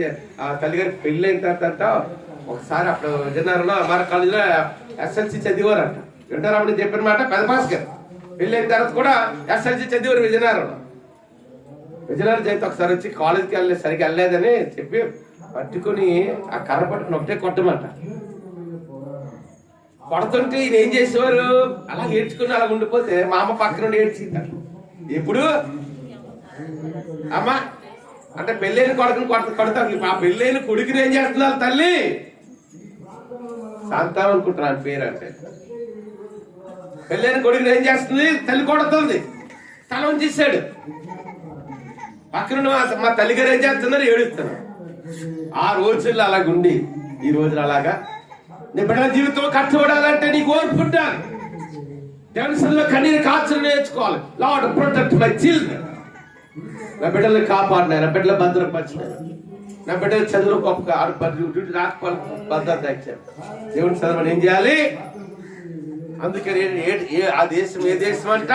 తల్లి గారికి పెళ్లి అయిన తర్వాత ఒకసారి అప్పుడు విజయనగరంలో అమ్మార కాలేజీలో ఎస్ఎల్సి చదివారంట. వింటారు అప్పుడు చెప్పిన మాట పెద్ద భాస్కర్ పెళ్ళైన తర్వాత కూడా ఎస్ఎల్సి చదివారు విజయనగరంలో. విజయనగరం చదివితే ఒకసారి వచ్చి కాలేజీకి సరిగ్గా వెళ్ళలేదని చెప్పి పట్టుకుని ఆ కర్ర పట్టుకుని ఒకటే కొట్టమంట. కొడుతుంటే ఈయన ఏం చేసేవారు, అలా ఏడ్చుకుని అలా ఉండిపోతే మా అమ్మ పక్కన నుండి ఏడ్చింటారు. ఇప్పుడు అమ్మ అంటే పెళ్ళైన కొడుకుని కొడతారు. ఆ పెళ్ళైన కొడుకుని ఏం చేస్తున్నారు తల్లి? శాంతం అనుకుంటున్నాను పేరు. అంటే పెళ్ళైన కొడుకుని ఏం చేస్తుంది? తల్లి కొడుతుంది. తల ఉంచేసాడు. పక్కన మా తల్లిగారు ఏం చేస్తున్నారు? ఏడుస్తున్నారు. ఆ రోజుల్లో అలాగుండి ఈ రోజులు అలాగా నీ బిడ్డల జీవితం కష్టపడాలంటే నీకు ఓర్పు ఉండాలి. టెన్షన్లో కన్నీరు కాచులు నేర్చుకోవాలి. Lord protect my children. నా బిడ్డల్ని కాపాడినాయి, నా బిడ్డల భద్రపరిచినాయి, నా బిడ్డల చదువులు గొప్పగా భద్రత ఇచ్చారు. దేవుని చదవని ఏం చేయాలి? అందుకని ఆ దేశం ఏ దేశం అంట?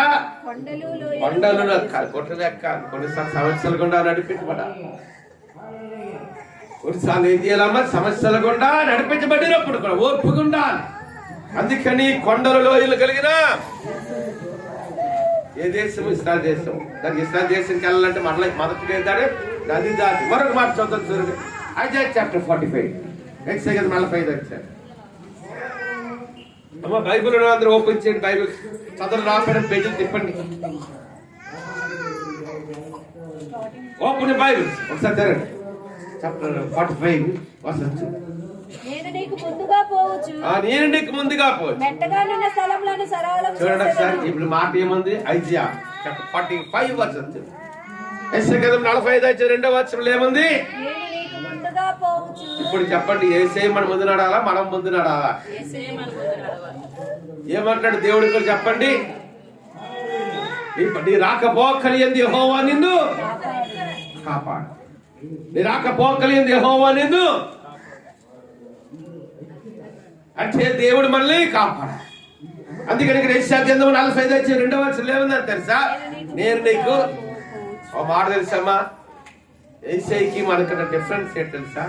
కొండలు కొట్టలు ఎక్కాలి. కొన్నిసార్లు సమస్యలు గుండా నడిపించబడాలి. కొన్నిసార్లు ఏం చేయాలమ్మా? సమస్యలు గుండా నడిపించబడినప్పుడు కూడా ఓర్పుగా ఉండాలి. అందుకని కొండలు లోయలు కలిగిన ఏ దేశం? ఇస్రాయేల్ దేశం. దానికి ఇస్రాయేల్ దేశంకి వెళ్ళాలంటే మొదటి ఏంటంటే నది దాటి. మరొక మాట చదువుతుంది ఐజాయా చాప్టర్ 45 ఎక్సైజ్ 45 వచ్చారు. అమ్మ బైబిల్ అందరూ ఓపెన్ చేయండి. బైబిల్ చదువు రాసిన పేజీలు తిప్పండి. ఓపెన్ బైబిల్ ఒకసారి తెరండి. Chapter 45 verse. నేను నీకు ముందుగా పోవచ్చు. నేను నీకు ముందుగా పోవచ్చు. మెట్టగానున్న స్థలములను సరళం చూడండి ఒకసారి. ఇప్పుడు మాట ఏముంది? Isaiah chapter 45 verse. యెషయా గ్రంథం 45 వచ్చే 2వ వచనంలో ఏముంది? నేను నీకు ముందుగా పోవచ్చు. ఇప్పుడు చెప్పండి, యేసయ్య మన ముందు నడాలా, మనం ముందు నడాలా? యేసయ్య మన ముందు నడవాలి. ఏమంటాడు దేవుడు? కూడా చెప్పండి. నీ రాకపోకలియందు యెహోవా నిన్ను కాపాడు. నీ రాకపోకలియందు యెహోవా నిన్ను అంటే దేవుడు మనల్ని కాపాడు. అందుకని ఇక్కడ యెషయా గ్రంథం 45 వచ్చే 2వ వచనంలో ఏముందని తెలుసా? నేను నీకు ఓ మాట తెలుసమ్మా, యేసయ్యకి మనకన్నా డిఫరెన్స్ ఏంటి తెలుసా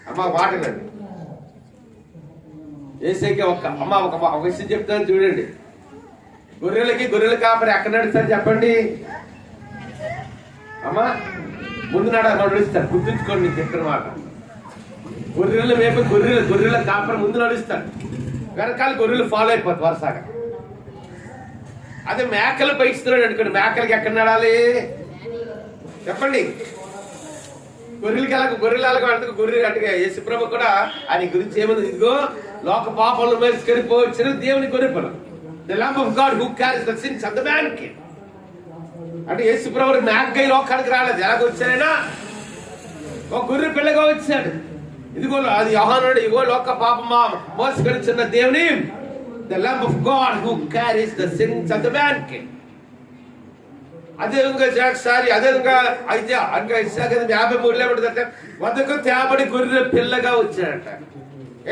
అమ్మ? మాటలండి. యేసయ్యకి ఒక విషయం చెప్తాను చూడండి. గొర్రెల కాపరి ఎక్కడ నడుస్తారు చెప్పండి అమ్మా? ముందు నడుస్తారు. గుర్తుంచుకోండి నేను చెప్పిన మాట. గొర్రెల వైపు గొర్రెల కాపరి ముందు నడుస్తాడు, వెనకాల గొర్రెలు ఫాలో అయిపోతుంది వరుసగా. అదే మేకలు పైస్తున్నాడు అనుకోండి, మేకలకి ఎక్కడ నడాలి చెప్పండి? గొర్రెలు అలాగ గొర్రెలు అంటే యేసుప్రభు కూడా ఆయన గురించి ఏముంది? ఇదిగో లోక పాపంలో మేలుకొనిపోవచ్చిన దేవుని గొర్రెపిల్ల, the lamb of God who carries the sins of the mankind. అంటే యేసుప్రభు మేకగా ఈ లోకానికి రాలేదు. ఎలాగ వచ్చారైనా ఒక గొర్రె పిల్లగా వచ్చాడు. ఇదిగో అది యోహానుడు, ఇదిగో లోక పాపమా మోసుకొనిచున్న దేవుని, the lamb of God who carries the sins of the mankind. అదేవిధంగా అదేవిధంగా అయితే 53లో ఏమంటుందంటే వద్దకు తేబడి గొర్రె పిల్లగా వచ్చాడట.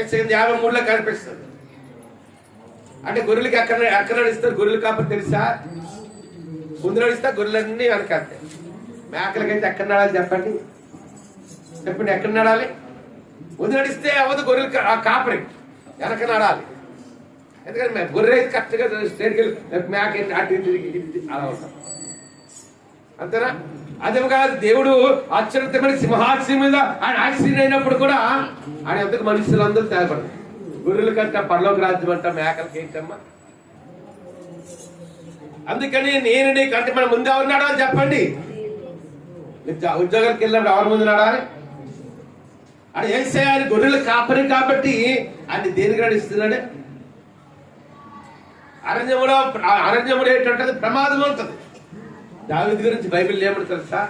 53లో కనిపిస్తుంది. అంటే గొర్రెలకి ఎక్కడ నడుస్తారు? గొర్రెలు కాబట్టి తెలుసా? ముందు నడుస్తా, గొర్రెలన్నీ వెనకాలి. మేకలకైతే ఎక్కడ నడాలి చెప్పండి? ఎక్కడ నడాలి? ముందు నడిస్తే అవ్వదు. గొర్రెలు కాపరి వెనక నడాలి. ఎందుకంటే గొర్రె అయితే కరెక్ట్గా స్టేట్కి వెళ్ళి మేక అటు అలా ఉంటాం. అంతేనా? అదే కాదు, దేవుడు అత్యున్నతమైన సింహాసనం మీద ఆయన ఆశీర్వాదం అయినప్పుడు కూడా ఆయన ఎంతకు మనుషులందరూ తేపడదు. గొర్రెల కంటే పరలోక రాజ్యం అంట, మేకలకి ఏంటమ్మా? అందుకని నేను నీకంటే మన ముందు ఎవరు నడాలి చెప్పండి? ఉద్యోగానికి వెళ్ళినప్పుడు ఎవరి ముందు నడాలి? అని యేసయ్య ఆయన గొర్రెలు కాపరి కాబట్టి ఆయన దేనికి నడిస్తున్నాడు? అరణ్యములో ఏంటంటే ప్రమాదం ఉంటుంది. దావీదు గురించి బైబిల్ ఏమని తెలుసా?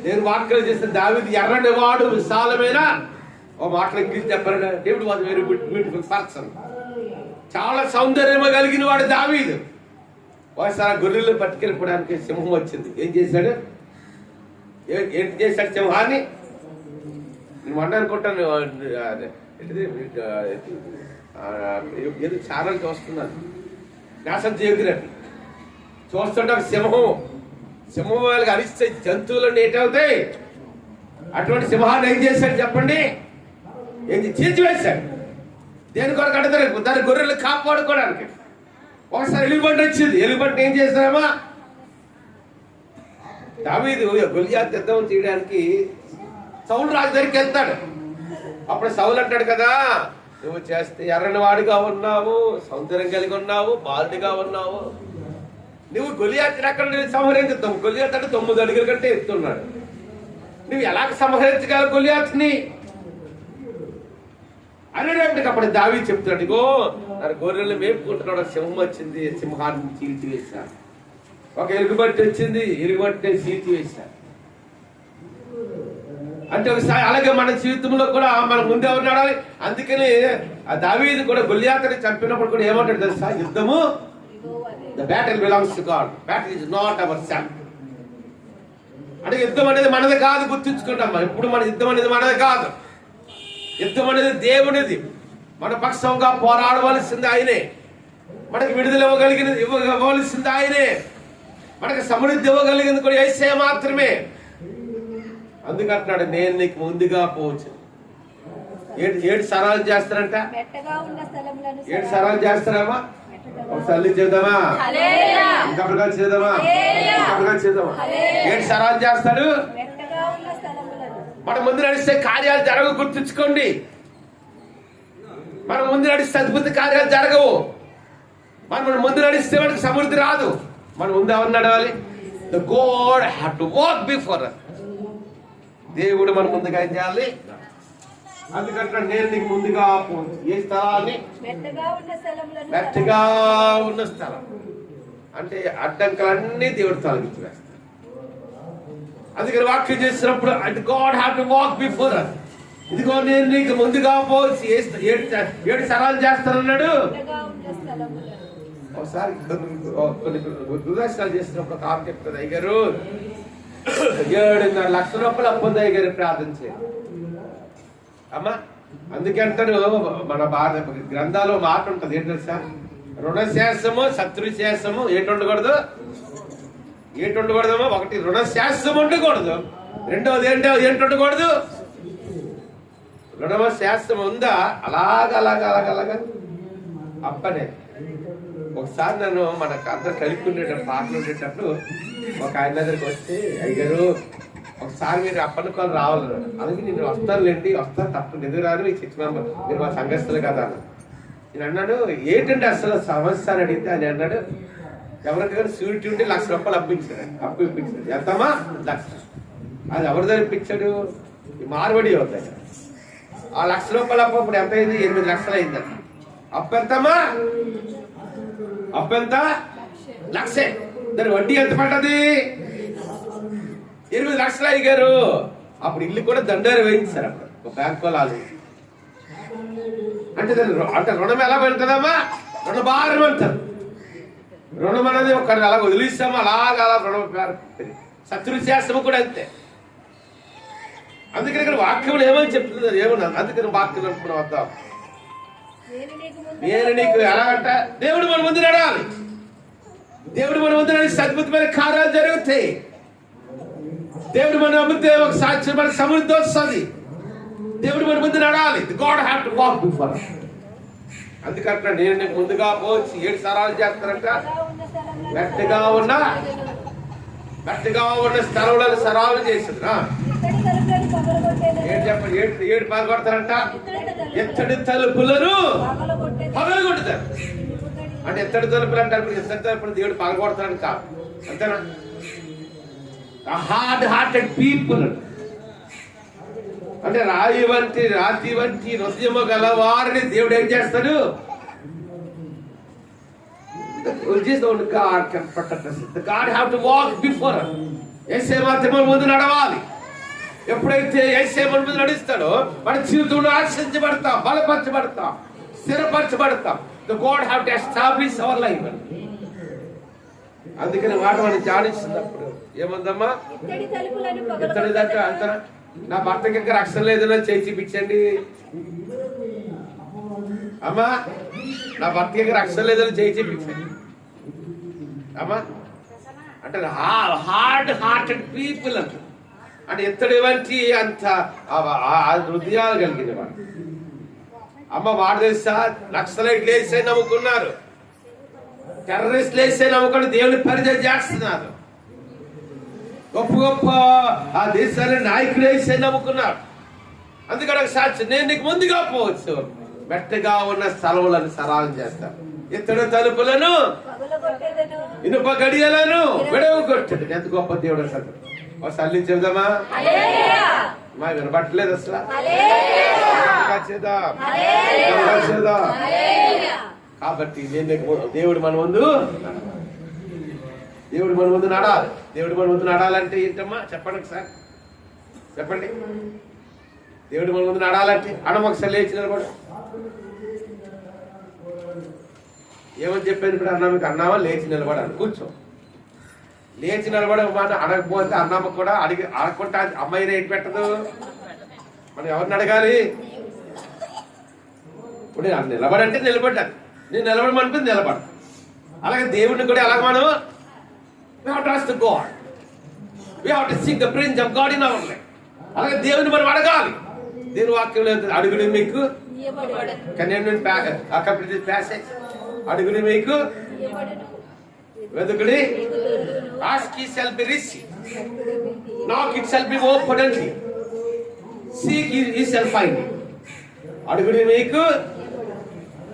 నేను వాక్యం చేస్తే దావీదు ఎర్రని వాడు విశాలమైన ఓ మాటలు ఇంగ్లీష్ చెప్పారు. David was very beautiful person. చాలా సౌందర్యం కలిగిన వాడు దావీదు. ఒకసారి గొర్రెలు పట్టుకెళ్ళిపోవడానికి సింహం వచ్చింది. ఏం చేశాడు? ఏంటి చేశాడు సింహాన్ని? నేను వంట అనుకుంటాను, ఏదో ఛానల్ చూస్తున్నాను, నేషనల్ జియోగ్రఫీ చూస్తుంటే ఒక సింహం వాళ్ళకి అరిస్తే జంతువులన్నీ ఏంటవుతాయి? అటువంటి సింహాన్ని ఏం చేశాడు చెప్పండి? ఏంటి చీల్చివేశాడు. దేని కొరకు అంటే దాని గొర్రెలు కాపాడుకోవడానికి. ఒకసారి ఎలుగుబంటి వచ్చింది. ఎలుగుబంటి ఏం చేస్తారమ్మా? దావీదు గొలియాతు యుద్ధం చేయడానికి సౌలు రాజు దగ్గరికి వెళ్తాడు. అప్పుడు సౌలు అంటాడు కదా, నువ్వు చేస్తే ఎర్రని వాడిగా ఉన్నావు, సౌందర్యం కలిగి ఉన్నావు, బాలుడిగా ఉన్నావు, నువ్వు గొలియాతుని ఎక్కడ సంహరించుతావు? గొలియాతు అంటే 9 అడుగుల కంటే ఎత్తున్నాడు. నువ్వు ఎలాగ సంహరించగలవు గొలియాతుని అనేటప్పటికి అప్పుడు దావీదు చెప్తున్నాడు, ఇగో నా గొర్రెలు మేపుకుంటున్నాడు, సింహం వచ్చింది, సింహాన్ని చీల్చివేశాను. ఒక ఎలుగుబట్టి వచ్చింది, ఎలుగుబట్టి చీల్చివేశాను. అంటే ఒకసారి అలాగే మన జీవితంలో కూడా మన ముందే ఉన్నాడు. అందుకని ఆ దావీదు కూడా గొలియాతుని చంపినప్పుడు కూడా ఏమంటాడు తెలుసా? యుద్ధము the battle belongs to God, battle is not our self. అంటే యుద్ధం అనేది మనది కాదు, గుర్తుంచుకుంటాం. ఇప్పుడు మన యుద్ధం అనేది మనది కాదు. యుద్ధం అనేది దేవునిది. మన పక్షంగా పోరాడవలసింది ఆయనే. మనకి విడుదల ఇవ్వవలసింది ఆయనే. మనకి సమృద్ధి ఇవ్వగలిగింది కూడా యేసయ్య మాత్రమే. అందుకంటున్నాడు, నేను నీకు ముందుగా పోవచ్చు. ఏడు సరాలు చేస్తారంట. ఏడు సరాలు చేస్తారమ్మా? ఒకసారి చేద్దామా? ఇంకొకటి చేద్దామా? ఇంకొకటి చేద్దామా? 7 సరాలు చేస్తాడు. మన ముందు నడిస్తే కార్యాలు జరగవు, గుర్తుంచుకోండి. మన ముందు నడిస్తే అద్భుత కార్యాలు జరగవు. మన ముందు నడిస్తే మనకు సమృద్ధి రాదు. మన ముందు ఎవరు నడవాలి? The God have to walk before us. దేవుడు మన ముందుగా ఏం చేయాలి? అందుకంటే నేను నీకు ముందుగా ఏ స్థలాన్ని? మెట్టగా ఉన్న స్థలం. అంటే అడ్డంకులన్నీ దేవుడు తొలగించి వేస్తాడు. అందుకని వాక్యం చేసినప్పుడు అంటే God have to walk before us. ఇదిగో నేను నీకు ముందుగా పోసి 7 సరాలు చేస్తానన్నాడు. ఒకసారి కొన్ని దుర్దర్శనాలు చేసినప్పుడు ఒక ఆమె చెప్తుంది, అయ్యగారు 7.5 లక్షల రూపాయలు అప్పు ఉంది అయ్యగారు, ప్రార్థన చేయాలి అమ్మా. అందుకే అంటారు మన భారత గ్రంథాలు మాట ఉంటుంది ఏంటంటే సార్, రుణశాస్త్రము శత్రుశాస్త్రము ఏంటి ఉండకూడదు? ఉండకూడదమ్మా. ఒకటి రుణశాస్త్రం ఉండకూడదు, రెండవది ఏంటి ఉండకూడదు? రుణ శాస్త్రం ఉందా? అలాగా అప్పనే. ఒకసారి నన్ను మనకు అందరు కలుపుకునేటప్పుడు పాటలు ఉండేటప్పుడు ఒక ఆయన దగ్గరికి వస్తే, అయ్యారు ఒకసారి మీరు అప్పనుకోని రావాలన్నాడు. అలాగే నేను వస్తానులేండి, వస్తాను తప్ప ఎందుకు రాను, మీకు 6 మెంబర్స్ మీరు మా సంఘస్థులు కదా అన్న. నేను అన్నాడు, ఏంటంటే అసలు సమస్య అని అడిగితే ఆయన అన్నాడు, ఎవరికైనా సూరిటీ ఉంటే 1 లక్ష రూపాయలు అప్పు ఇప్పించాడు. ఎంతమ్మా? 1 లక్ష. అది ఎవరి దగ్గర ఇప్పించాడు? ఈ మార్వడి అవుతాయి. ఆ 1 లక్ష రూపాయలు అప్పు అప్పుడు ఎంత అయింది? 8 లక్షలు అయిందంట. అప్పు ఎంతమ్మా? అప్పు ఎంత? 1 లక్షే. దాని వడ్డీ ఎంత పడ్డది? 8 లక్షలు అయ్యారు. అప్పుడు ఇల్లు కూడా దండారు వేయించారు. అప్పుడు ఒక బ్యాంక్ వాళ్ళు అంటే రుణం ఎలా పెంటుందమ్మా? రుణభారం అంటారు. రుణం అనేది ఒక అలా వదిలిస్తాము, అలాగా రుణం శత్రుశాస్త్రము కూడా అంతే. అందుకని ఇక్కడ వాక్యములు ఏమని చెప్తున్నారు? ఏమన్నా అందుకని వాక్యం మనం వద్దాం. నేను నీకు ఎలాగంట? దేవుడు మన ముందు నడాలి. దేవుడు మన ముందు నడిస్తే అద్భుతమైన కార్యాలు జరుగుతాయి. దేవుడు మన ముందు ఒక సాక్షి మన సమృద్ధి వస్తుంది. దేవుడు మన ముందు నడాలి. God have to walk before us. అందుకంటే నేను నీకు ముందుగా పోచి 7 సరాలు చేస్తానంట. మెట్టగా ఉన్న స్థలంలో సరాలు చేసింది. ఏడు చెప్పండి, 7 పగలగొడతారంట. ఎత్తడి తలుపులను పగలగొడతారు. అంటే ఎత్తడి తలుపులు అంటారు. ఎత్తడి తలుపులు దేవుడు పగలగొడతారని కాదు, అంతేనా? హార్డ్ హార్టెడ్ పీపుల్ అంటే రాతి వంటి హృదయము గల వారిని దేవుడు ఏం చేస్తాడు? God have to walk before us. యేసయ్య మాత్రమే ముందు నడవాలి. ఎప్పుడైతే యేసయ్య ముందు నడుస్తాడో మన జీవితంలో ఆశించబడతాం, బలపరచబడతాం, స్థిరపరచబడతాం. God have to establish our life. అందుకని మాట మనం ధ్యానిస్తున్నప్పుడు ఏముందమ్మా? ఇత్తడి దాకా అంతనా? నా భర్తకి ఇంకా రక్షణ లేదని చేసి చూపించండి అమ్మా. నా భర్తకి ఇంకా రక్షణ లేదని చేసి చూపించండి అమ్మా. అంటే హార్డ్ హార్టెడ్ పీపుల్ అంట. అంటే ఎత్తడి వంటి అంత హృదయాలు కలిగిన వాడు. అమ్మ వాడు తెలుసా, నక్సలైట్లు వేసే నమ్ముకున్నారు, టెర్రరిస్టులు వేసే నమ్ముకుని దేవుని పరిచయం చేస్తున్నారు. గొప్ప గొప్ప ఆ దేశాల నాయకులు వేసే నమ్ముకున్నారు. అందుకని ఒక సాక్షి, నేను నీకు ముందుగా పోవచ్చు, మెట్టగా ఉన్న స్థలములను సరాలం చేస్తాను, ఇతడు తలుపులను ఇనుప గడియలను విడవగొట్టాడు. ఎంత గొప్ప దేవుడు అసలు. ఒకసారి చెబుదామా? మా వినబట్టలేదు అసలు. కాబట్టి దేవుడు మన ముందు నడాలి. దేవుడు మన ముందు నడాలంటే ఏంటమ్మా చెప్పండి ఒకసారి, చెప్పండి. దేవుడు మన ముందు నడాలంటే అన్నం ఒకసారి లేచి నిలబడు. ఏమని చెప్పాను ఇప్పుడు? అన్న మీకు అన్నామా? లేచి నిలబడాలి, కూర్చో. లేచి నిలబడమని అడగకపోతే అన్నమ్మ కూడా అడగకుండా అమ్మాయిని ఏంటి పెట్టదు. మనం ఎవరిని అడగాలి? ఇప్పుడు నిలబడంటే నిలబడ్డాను, నేను నిలబడమనిపింది నిలబడ. అలాగే దేవుడిని కూడా ఎలాగ మనం we have to ask the God, we have to seek the presence of God in our life. అలాగే దేవుని మనం అడగాలి. దేవుని వాక్యంలో అడుగుడు మీకు అడుగుడు మీకు వెతుకుడి, ask ye shall be received, knock it shall be opened unto you, seek ye shall find it. అడుగుడి మీకు.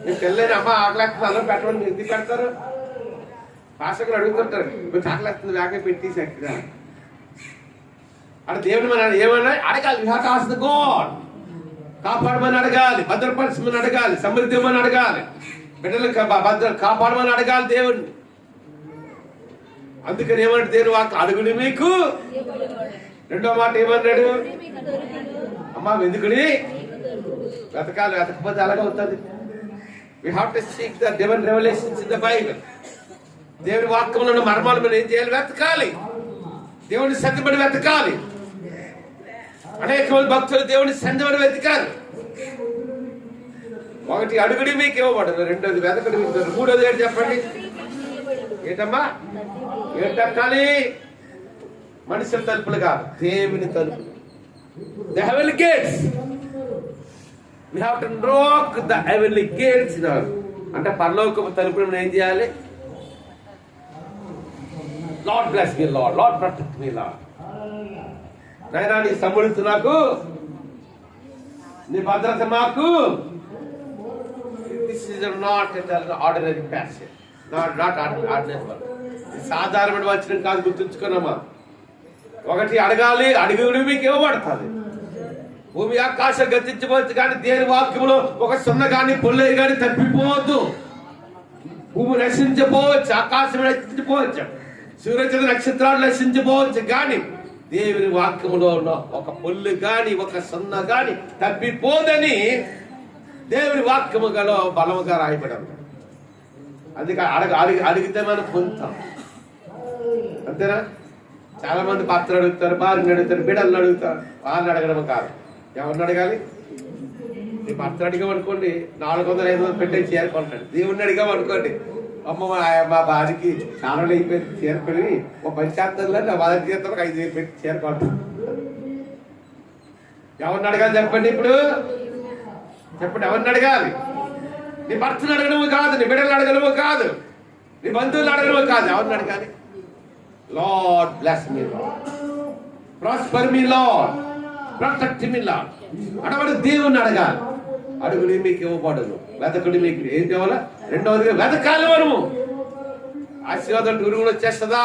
మీకు వెళ్ళలేని అమ్మ ఆకలేస్తుంది అన్నం పెట్టమని ఎందుకు పెడతారు? పాస్టర్లు అడుగుతుంటారు, మీరు ఆకలేస్తుంది లేక పెట్టేసి ఎక్కడ అంటే దేవుని మనం ఏమన్నా అడగాలి. You have to ask the God. కాపాడమని అడగాలి, భద్రపరచమని అడగాలి, సమృద్ధి ఇవ్వమని అడగాలి, బిడ్డలు కాపాడమని అడగాలి దేవుడిని. అందుకని ఏమన్నాడు దేవుడు వాక్, అడుగుడి మీకు. రెండో మాట ఏమన్నాడు? అమ్మా వెతుకుడి, వెతకాలి, వెతకపోతే అలాగే అవుతుంది. We have to seek the divine revelations in the Bible. దేవుడి వాక్యంలో ఉన్న మర్మాలు మనం ఏం చేయాలి? వెతకాలి, దేవుడిని సంధిపడి వెతకాలి. అనేక మంది భక్తులు దేవుడిని సంధిపడి వెతకాలి. ఒకటి అడుగుడి మీకు ఇవ్వబడదు, రెండోది వెతకడి మీకు. మూడోది ఏంటి చెప్పండి? ఏంటమ్మా? ఏం తట్టాలి? మనుషుల తలుపులు కాదు, దేవుని తలుపులు. The heavenly gates. We have to knock the heavenly gates. అంటే పరలోకపు తలుపులు మనం ఏం చేయాలి? Lord bless me, Lord. Lord protect me, Lord. నాయనా నీ సమృద్ధి నాకు, నీ భద్రత మాకు. This is not an ordinary passage. Not ordinary one. సాధారణమైన వచనం కాదు, గుర్తుంచుకున్నామా? ఒకటి అడగాలి, అడుగుడు మీకు ఇవ్వబడుతుంది. భూమి ఆకాశం గతించవచ్చు కానీ దేవుని వాక్యంలో ఒక సున్న కానీ పొల్లేరు కానీ తప్పిపోవద్దు. భూమి నశించిపోవచ్చు, ఆకాశం నశించిపోవచ్చు, సూర్యచంద్ర నక్షత్రాలు నశించిపోవచ్చు, కానీ దేవుని వాక్యములో ఉన్న ఒక పొల్లు గాని ఒక సున్న గాని తప్పిపోదని దేవుని వాక్యములో బలముగా రాయబడింది. అందుకే అడిగితే మనం పొందుతాం. అంతేనా? చాలా మంది పాత్రలు అడుగుతారు, భార్యను అడుగుతారు, బిడ్డలను అడుగుతారు. వాళ్ళని అడగడం కాదు, ఎవరిని అడగాలి? నీ భర్త అడిగామనుకోండి 400 500 పెట్టే చేరుకుంటాడు. దేవుణ్ణి అడిగామనుకోండి, అమ్మ మా భార్యకి చాలా అయిపోయింది చేరుకొని ఒక పంచాయతీలో నా భార్య చేస్తాను 5,000 పెట్టి చేరుకుంటాడు. ఎవరిని అడగాలి చెప్పండి? ఇప్పుడు చెప్పండి, ఎవరిని అడగాలి? నీ భర్తను అడగడము కాదు, నీ బిడ్డలు అడగడము కాదు, నీ బంధువులు అడగడము కాదు. ఎవరిని అడగాలి? Lord bless me, Lord. Prosper me, Lord. Protect me, Lord. అడగడు, దేవుణ్ణి అడగాలి. అడుగుడి మీకు ఇవ్వబడదు, వెతకుడి మీకు ఏం కావాలా? రెండవదిగా వెతకాలి మనము. ఆశీర్వాదం గురువులు వచ్చేస్తుందా?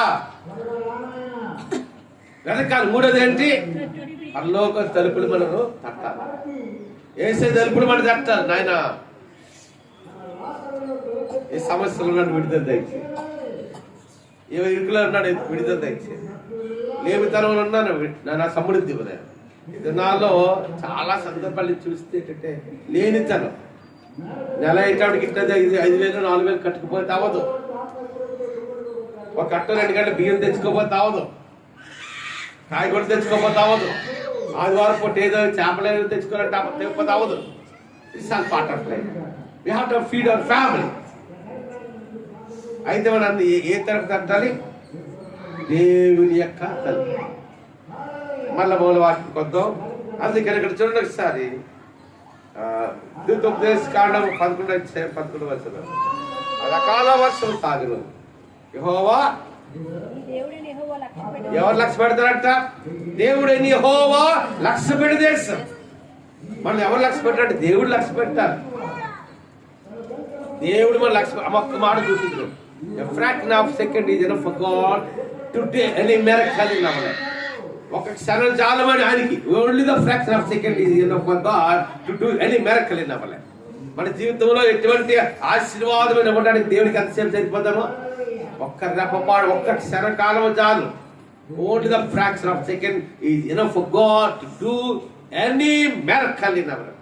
వెతకాలి. మూడోది ఏంటి? పరలోక తలుపులు మనము తట్టాలి. ఏసే తలుపులు మనం తట్టాలి. నాయన ఏ సమస్యలు నన్ను విడుదల దయచేసి, ఏ ఇరుకులో ఉన్నాడు విడుదల దయచేసి, లేమితనంలో ఉన్నాను నా సమృద్ధి ఇవ్వలేదు. ఇది నాలో చాలా సందర్భాలు చూస్తే ఏంటంటే లేనితనం. నెల అయ్యేటప్పటికి ఇట్లా 5,000 4,000 కట్టుకుపోతే అవ్వదు. ఒక కట్ట 2 గంటల బియ్యం తెచ్చుకోపోతే అవ్వదు, కాయగూరలు తెచ్చుకోపోతే అవ్వదు, ఆదివారం పూట ఏదో చేపలు తెచ్చుకోవాలంటే తెగిపోతే అవ్వదు. It's all part of life. We have to feed our family. అయితే మనం ఏ తరపు తట్టాలి? దేవుని యొక్క తలుపు. మళ్ళీ మూల వాక్యం కొద్దాం. అందుకని ఇక్కడ చూడండి ఒకసారి ద్వితోపదేశ కాండం 11 వచనం. అది అకాల వర్షం సాగును. యెహోవా దేవుడిని యెహోవా లక్ష్య పెట్టు. ఎవరు లక్ష్య పెడతారంట? దేవుడని యెహోవా లక్ష్య పెడి దేశం. మనం ఎవరు లక్ష్య పెట్టారంటే దేవుడు లక్ష్య పెట్టాలి. దేవుడు మన లక్ష్య ఒక్క మాట చూపించు. A fraction of second is enough for God to do any miracle in our life. ఒక క్షణం చాలమని ఆయనకి. Only the fraction of second is enough for God to do any miracle in our life. మన జీవితంలో ఎటువంటి ఆశీర్వాదమైన ఇవ్వడానికి దేవుడికి ఎంతసేపు సరిపోతామో? ఒక్క రెప్పపాడు, ఒక్క క్షణ కాలం చాలు. Only the fraction of second is enough for God to do any miracle in our life.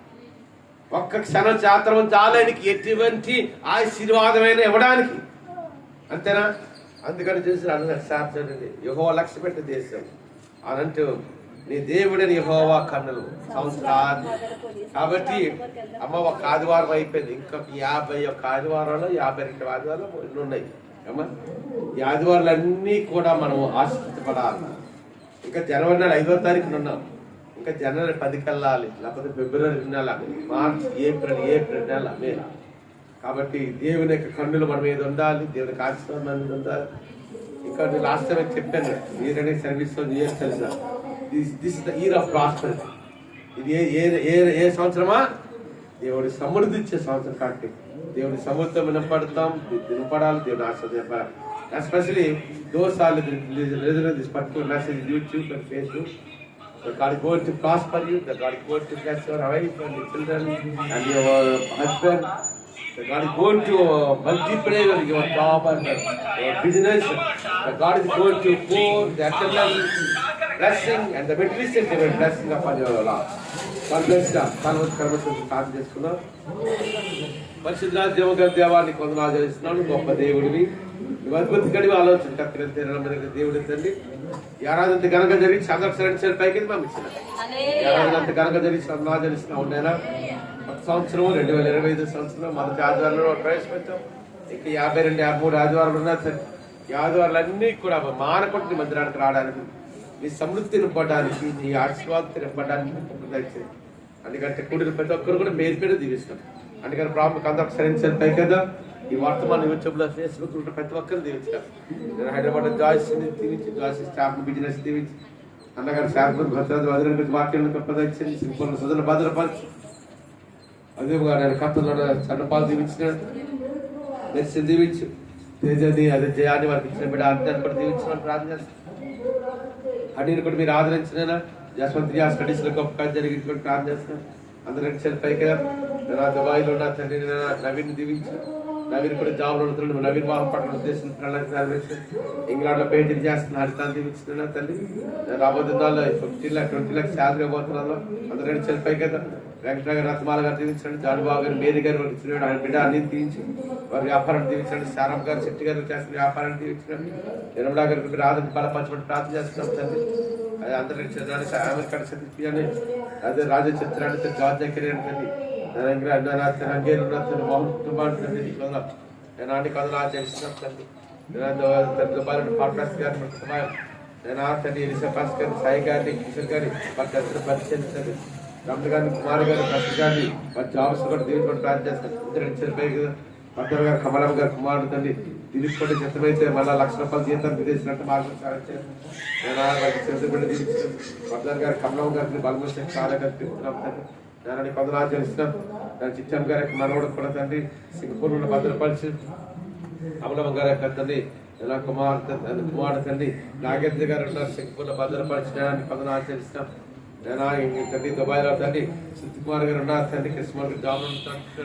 ఒక్క క్షణం చాత్రం చాలు ఆయనకి ఎటువంటి ఆశీర్వాదమైన ఇవ్వడానికి. అంతేనా? అందుకని చూసి అందరూ చూడండి, యెహోవా లక్ష్య పెట్టే దేశం అనంటూ నీ దేవుడని యెహోవా కన్నులు సంస్కారం. కాబట్టి అమ్మ ఒక ఆదివారం అయిపోయింది. ఇంకొక 51 ఆదివారాలు 52 ఆదివారాలు ఎన్ని ఉన్నాయి అమ్మ? ఈ ఆదివారాలన్నీ కూడా మనం ఆశించబడాలి. ఇంకా జనవరి నెల 5వ తారీఖున ఉన్నాం. ఇంకా జనవరి 10కి వెళ్ళాలి, లేకపోతే ఫిబ్రవరి నెల, మార్చ్, ఏప్రిల్ నెల, మే. కాబట్టి దేవుని యొక్క కన్నులు మన మీద ఉండాలి, దేవునికి ఆశీర్వాదం మన మీద ఉండాలి. ఇంకా లాస్ట్ టైం చెప్పాను, మీరనే సర్వీస్ లో తెలుసా, this the year of prosperity. ఇది ఏ సంవత్సరమా? దేవుడి సమృద్ధి ఇచ్చే సంవత్సరం. కాబట్టి దేవుడి సమృద్ధితో వినపడతాం, వినపడాలి, దేవుని ఆశీర్వాదం. Especially those are listening this particular message YouTube and Facebook. That God is going to prosper you, that God is going to bless your wife and your children and your husband. That God is going to multiply your job and your business. That God is going to pour the eternal blessing and the materialistic blessing upon your life. God bless you. కర్మతో ప్రార్థన చేసుకున్నాం. పరిశుద్ధ దేవాన్ని కొందరు ఆచరిస్తున్నాను. గొప్ప దేవుడివి, నువ్వు అద్భుత గడివి ఆలోచన కరెక్ట్ దేవుడి తండ్రి. ఈ ఆరాధన ఘనంగా జరిగి సందర్శన పైకి పంపించిన ఈ ఆరాధన ఘనంగా జరిగి ఆచరిస్తున్నా ఉండేనా. ఒక సంవత్సరం 2025 సంవత్సరం మొదటి ఆదివారంలో ప్రవేశపెట్టాం. ఇంకా 52, 53 ఆదివారాలు ఉన్నారు సార్. ఈ ఆదివారాలన్నీ కూడా మానకొండ మందిరానికి రావడానికి, నీ సమృద్ధి నింపడానికి, నీ ఆశీర్వాదం నింపడానికి. అందుకంటే కూడిన ప్రతి ఒక్కరు కూడా పేరు దీవిస్తాం. అందుకని ప్రాముఖ్యత అందరూ సరైన పై కదా. ఈ వర్తమాన యూట్యూబ్లో, ఫేస్బుక్ లో ప్రతి ఒక్కరు దీవించారు. నేను హైదరాబాద్ జాయిస్ని దీవించి, జాయిస్ స్టాఫ్ బిజినెస్ దీవించి, అన్నగారు శాంపూర్ భద్రత వదిలిన వాక్యాలను కప్పదచ్చింది, సింపుల్ సదన భద్రపరిచి, అదే నేను కప్పలో చన్నపాలు దీవించినాడు, మెడిసిన్ దీవించు, తేజని అదే జయాన్ని వారికి ఇచ్చిన బిడ్డ అందరిని కూడా దీవించిన ప్రార్థన చేస్తాను. అన్నిని కూడా మీరు ఆదరించిన జస్వంత్ స్టడీస్ లో గొప్ప కార్యం జరిగించుకొని ప్రార్థన చేస్తాను. అందరూ పైకి నా దుబాయ్లో ఉన్న తండ్రి నవీన్ దీవించు. నవీన్ కూడా జాబ్లో ఉంటున్నాడు. నవీన్ వాహం పట్ల ఉద్దేశం ప్రణాళిక నెరవేర్చాను. ఇంగ్లాండ్ లో పెయింటింగ్ చేస్తున్నా, హరితాన్ని దీవించిన తల్లి. రాబోతున్న 20 lakhs శాలరీ పోతున్నాను. అందరూ పైకి కదా. వెంకటరావు రత్మాల గారు దీవించండి, జానుబాబు గారు, మేరీ గారు ఇచ్చినాడు, ఆయన బిడ్డ అన్ని దీవించి వారి వ్యాపారాన్ని దీవించండి. శారమ్ గారు, శెట్టి గారు చేస్తున్న వ్యాపారాన్ని దీవించండి. నిర్మలా గారికి మీరు ఆదరణ బలపరచమని ప్రార్థన చేస్తున్నాం తండ్రి. అది అందరూ చదవడానికి అమెరికా చదివించాలని, అదే రాజా చిత్రాన్ని జార్జ్ కెరీర్ తండ్రి. హంగేరు మోహన్ కుటుంబాన్ని తండ్రి నేను అన్ని కథలు ఆచరిస్తున్నాం తండ్రి. పార్ట్నర్స్ గారిని నేను తండ్రి రిషపాస్ గారిని, సాయి గారిని, కిషోర్ గారిని వారి దర్శనం పరిచయించండి. రమణ గారిని, కుమార్ గారిని, ప్రసాద్ గారిని వారి జాబ్స్ కూడా దీవించుకొని ప్రార్థన చేస్తాను. భద్ర గారు, కమలమ్మ గారు కుమారుడు తండ్రి దిలీప్ కూడా చిత్తమైతే మళ్ళీ ₹1,00,000 జీతం విదేశినట్టు మార్గం సాధించారు. నేను వారికి చిరుతిబిడ్డ దీవించాను. భద్ర గారు, కమలమ్మ గారిని బలమూసి చాలా గారు తిరుగుతున్నాం తండ్రి. నేను కొందరు ఆచరిస్తున్నాం. నేను చిట్టమ్మ గారి యొక్క మనవడు కూడా తండ్రి సింగపూర్ లో భద్రపరిచి, అమలమ్మ గారి యొక్క తండ్రి నా కుమారుడు తండ్రి నాగేంద్ర గారు ఉన్నారు, సింగపూర్ లో భద్రపరిచడానికి కొందరు ఆచరిస్తున్నాం. నేను తండ్రి దుబాయ్లో తండ్రి సుకుమార్ గారు ఉన్నారు తండ్రి, కృష్ణమార్ గారు జాబ్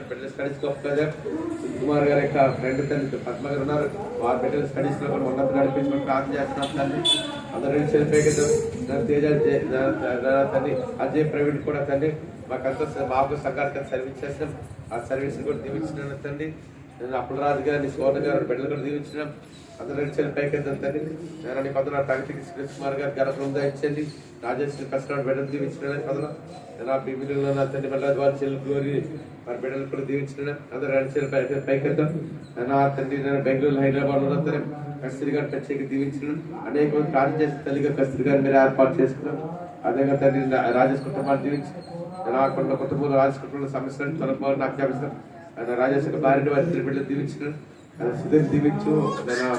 బిడ్డల స్టడీస్ గొప్ప సుకుమార్ గారి యొక్క ఫ్రెండ్ తండ్రి పద్మ గారు ఉన్నారు, వారి బిడ్డల స్టడీస్ లో కూడా ఉన్నత నడిపించుకొని ప్రార్థన చేస్తున్నాం తండ్రి. అందరూ చనిపోయి తేజ తండ్రి, అజయ్ ప్రవీణ్ కూడా తండ్రి మాకంతా మాకు సంఘానికి సర్వీస్ చేస్తాం. ఆ సర్వీస్ కూడా దీవించిన తండ్రి. నేను అప్పులరాజు గారిని, సోర్ణ గారు బిడ్డలు కూడా దీవించినాం. అందరూ చనిపోయి తండ్రి. నేను కొందరు ప్రగతికి కృష్ణకుమార్ గారు గర్భం ఇచ్చండి, రాజేశ్వరి కష్టపడి బిడ్డలు దీవించిన కొందరు. నేను ఆ బీబీలో నా తండ్రి మళ్ళీ వారి చెల్లి గ్లోరీ వారి బిడ్డలు కూడా దీవించిన. అందరూ పైకెత్తాం. నేను ఆ తండ్రి నేను బెంగళూరు, హైదరాబాద్ ఉన్న కస్తూరి గారిని ప్రత్యేక దీవించడం, అనేక మంది ప్రార్థన చేసిన తల్లిగా కస్తూరి గారిని మీరు ఏర్పాటు చేసుకున్నాం. అదేవిధంగా తండ్రి రాజేష్ కుటుంబాన్ని దీవించి, నా కుటుంబంలో రాజేష్ కుటుంబంలో సమస్యలను తొలగిపోవాలని నాకు జ్ఞాపిస్తాం. రాజేష్ యొక్క భార్యని వారి ఇద్దరు బిడ్డలు దీవించడం, సుధీర్ దీవించు,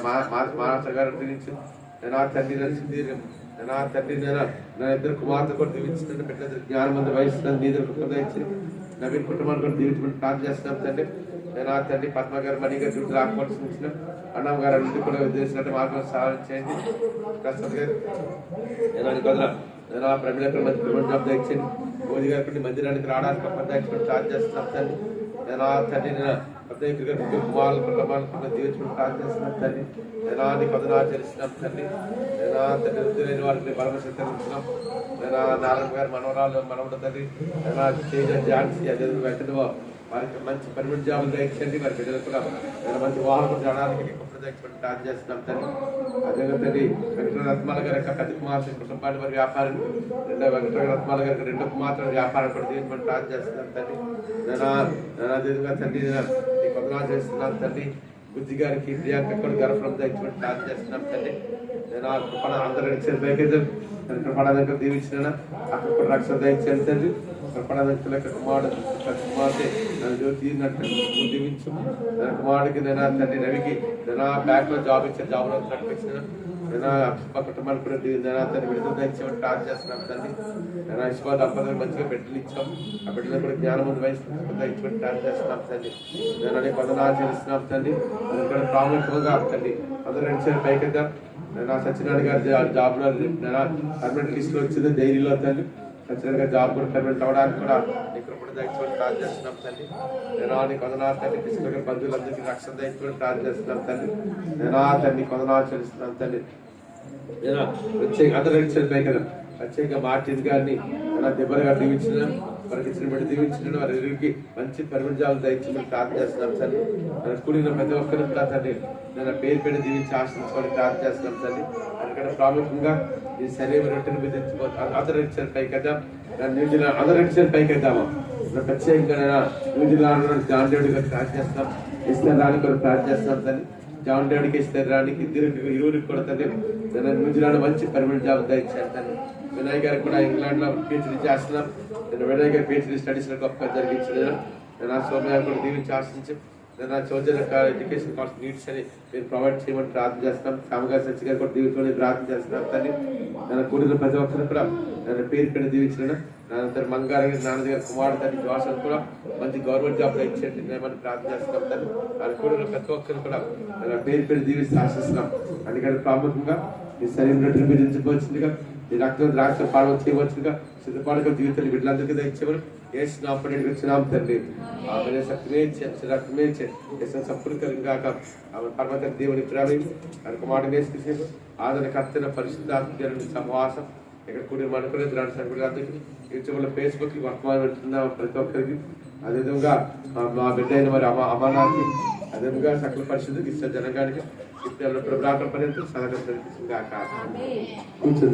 మానస గారిని దీవించు, నా తండ్రి నా తండ్రి నా ఇద్దరు కుమార్తె కూడా దీవించిన బిడ్డలు జ్ఞానమంది వయసు నీ ఇద్దరు కుటుంబం ఇచ్చి నవీన్ కుటుంబాన్ని కూడా దీవించమని ప్రార్థన చేస్తున్నాం తండ్రి. నా తండ్రి పద్మ గారు మణి గారు డ్యూటీ రాకపోవడం ఇచ్చిన అన్నం గారు అన్నింటి కూడా ఉద్దేశించినట్టు మార్గం సహాయం చేయండి. ప్రసాద్ గారు నేను ప్రమిళ మంచి ప్రిమెంట్ జాబ్ తెచ్చింది. మోదీ గారి మందిరానికి రావడానికి పద్ధతి చార్జ్ చేస్తున్నాం తండ్రి. నేను తండ్రి నేను కుమారులు కుటుంబాలను దీవించుకుని ప్రార్థన చేస్తున్నాం తండ్రి. నేను పదనా ఆచరిస్తున్నాం తండ్రి. నేను తండ్రి వృద్ధి లేని వారికి పరమశక్తి తెలుస్తున్నాం. నేను నారాయణ గారి మనవరాలు మనవడు తండ్రి. నేను తేజ ఝాన్సీ అదే వెంకటబాబు వారికి మంచి పర్మిట్ జాబులు దయచేయండి. వారి బిడ్డలు కూడా నేను మంచి వాహనం రావడానికి ప్రార్థన చేస్తున్నాం తండ్రి. అదేవిధంగా తండ్రి వెంకటరత్నాల గారి యొక్క పెద్ద కుమార్తె కుటుంబాన్ని వారి వ్యాపారం, రెండో వెంకటరత్నాల గారికి రెండో కుమార్తె వ్యాపారం కూడా దీన్ని ప్రార్థన చేస్తున్నాం తండ్రి. నేను అదేవిధంగా తండ్రి ఈ కొందనాలు చేస్తున్నాను తండ్రి. బుద్ధి గారికి ప్రియాంక కూడా గర్భం దయచేసి ప్రార్థన చేస్తున్నాం తండ్రి. నేను అందరూ కృపణ దీవించిన అక్కడ కూడా రక్షణ దయచేయండి తండ్రి. కృపణ కుమార్తె నన్ను జ్యోతి దీవించు. నా కుమారుడికి నేను తండ్రి రవికి నేను బ్యాంక్ లో జాబ్ ఇచ్చాను, జాబ్ లో నడిపించిన నేను కుటుంబానికి కూడా తండ్రి విడుదల దయచేయమని ప్రార్థన చేస్తున్నాం తండ్రి. నేను ఇష్మా దంపతులకు మంచిగా బిడ్డలు ఇచ్చాం. ఆ బిడ్డలు కూడా జ్ఞానమంది వయసు దయచేయమని ప్రార్థన చేస్తున్నాం తండ్రి. నేను అనేక వందనాలు చేస్తున్నాం తండ్రి. ఇక్కడ ప్రాముఖ్యంగా తండ్రి అందరూ రెండు పైకిద్దాం. నేను సత్యనారాయణ గారి జాబ్ లో పర్మనెంట్ లిస్ట్ లో వచ్చింది డైరీలో తండ్రి. సత్యనారాయణ జాబ్ కూడా పర్మనెంట్ అవ్వడానికి కూడా ఇక్కడ కూడా దయచేయమని ప్రార్థన చేస్తున్నాం తండ్రి. నేను కొందనాలు తండ్రి కృష్ణ గారి బంధువులందరికీ రక్షణ దయచేయమని ప్రార్థన చేస్తున్నాం తండ్రి. నేను తండ్రి కొందనాలు చెల్లిస్తున్నాం తండ్రి. నేను ప్రత్యేక అందరూ రెండు పైకి ప్రత్యేకంగా మార్టిన్ గారిని నా దెబ్బలుగా దీవించిన వారికి ఇచ్చిన బిడ్డ దీవించిన వారి ఎదురుకి మంచి పర్మిట్ జాబులు దయచేయమని ప్రార్థన చేస్తున్నాం తండ్రి. నన్ను కూడిన ప్రతి ఒక్కరిని కూడా తండ్రి నేను పేరు పెట్టి దీవించి ఆశ్రయించుకొని ప్రార్థన చేస్తున్నాం తండ్రి. అందుకని ప్రాముఖ్యంగా ఈ శరీరం రొట్టెను విధించుకో అందరూ ఇచ్చిన పైకిద్దాం. న్యూజిలాండ్ అందరూ ఇచ్చిన పైకిద్దామా ప్రత్యేకంగా నేను న్యూజిలాండ్ జాన్ డేవిడ్ గారికి ప్రార్థన చేస్తాం. ఇస్తారు రాని కూడా ప్రార్థన చేస్తున్నాం తండ్రి. జాన్ డేవిడ్కి ఇస్తారు రానికి ఇరువురికి కూడా తండ్రి నేను న్యూజిలాండ్ మంచి పర్మనెంట్ జాబ్ దయచేయాలి తండ్రి. వినయ్ గారికి కూడా ఇంగ్లాండ్ లో పిహెచ్డీ చేస్తున్నాం. నేను వినయ్ గారి పిహెచ్డీ స్టడీస్ లో గొప్ప జరిగించిన నేను ఆ సోమయ్య కూడా దీవించి ఆశించి నేను ఆ చౌదరి ఎడ్యుకేషన్ కాస్ట్ నీడ్స్ అని మీరు ప్రొవైడ్ చేయమని ప్రార్థన చేస్తున్నాం. శ్యామగారి సత్య గారు కూడా దీవించమని ప్రార్థన చేస్తున్నాం తండ్రి. నేను కూడిన ప్రతి ఒక్కరు కూడా నేను పేరు పెట్టి దీవించిన నాన్నగారు మంగారు గారి నాన్నగారి కుమారుడు తండ్రి జోసఫ్ కూడా మంచి గవర్నమెంట్ జాబ్ ఇచ్చేయండి నేమని ప్రార్థన చేస్తున్నాం తండ్రి. ఆయన కూడిన ప్రతి ఒక్కరు కూడా నేను పేరు పెట్టి దీవిస్తే ఆశిస్తున్నాం. అందుకని ప్రాముఖ్యంగా మీ శరీరం రెడ్డిని మీరు ఎంచుకోవచ్చుగా ఈ రక్తం ద్రాక్ష పాలన చేయవచ్చుగా సిద్ధపాడుగా జీవితాన్ని బిడ్డలందరికీ దయచేయమని ఏసు నామమున వచ్చినాం తండ్రి. ఆమె శక్తినే రక్తమే సంపూర్ణంగా ఆమె పరమత దేవుని ప్రేమ ఆయన కుమారుడు వేసుకు ఆదరణ కర్తన పరిశుద్ధాత్మ సహవాసం ఇక్కడ కూడిన మనకునే ద్రాక్ష సంఘులందరికీ యూట్యూబ్లో ఫేస్బుక్ వర్తమానం పెడుతున్నాం ప్రతి ఒక్కరికి. అదేవిధంగా మా బిడ్డ అయిన మరి అమర్నాథ్ అదేవిధంగా సకల పరిశుద్ధికి ఇష్ట జనగానికి ఇప్పుడు రాక పర్యంతం సహకరించింది కూర్చుందాం.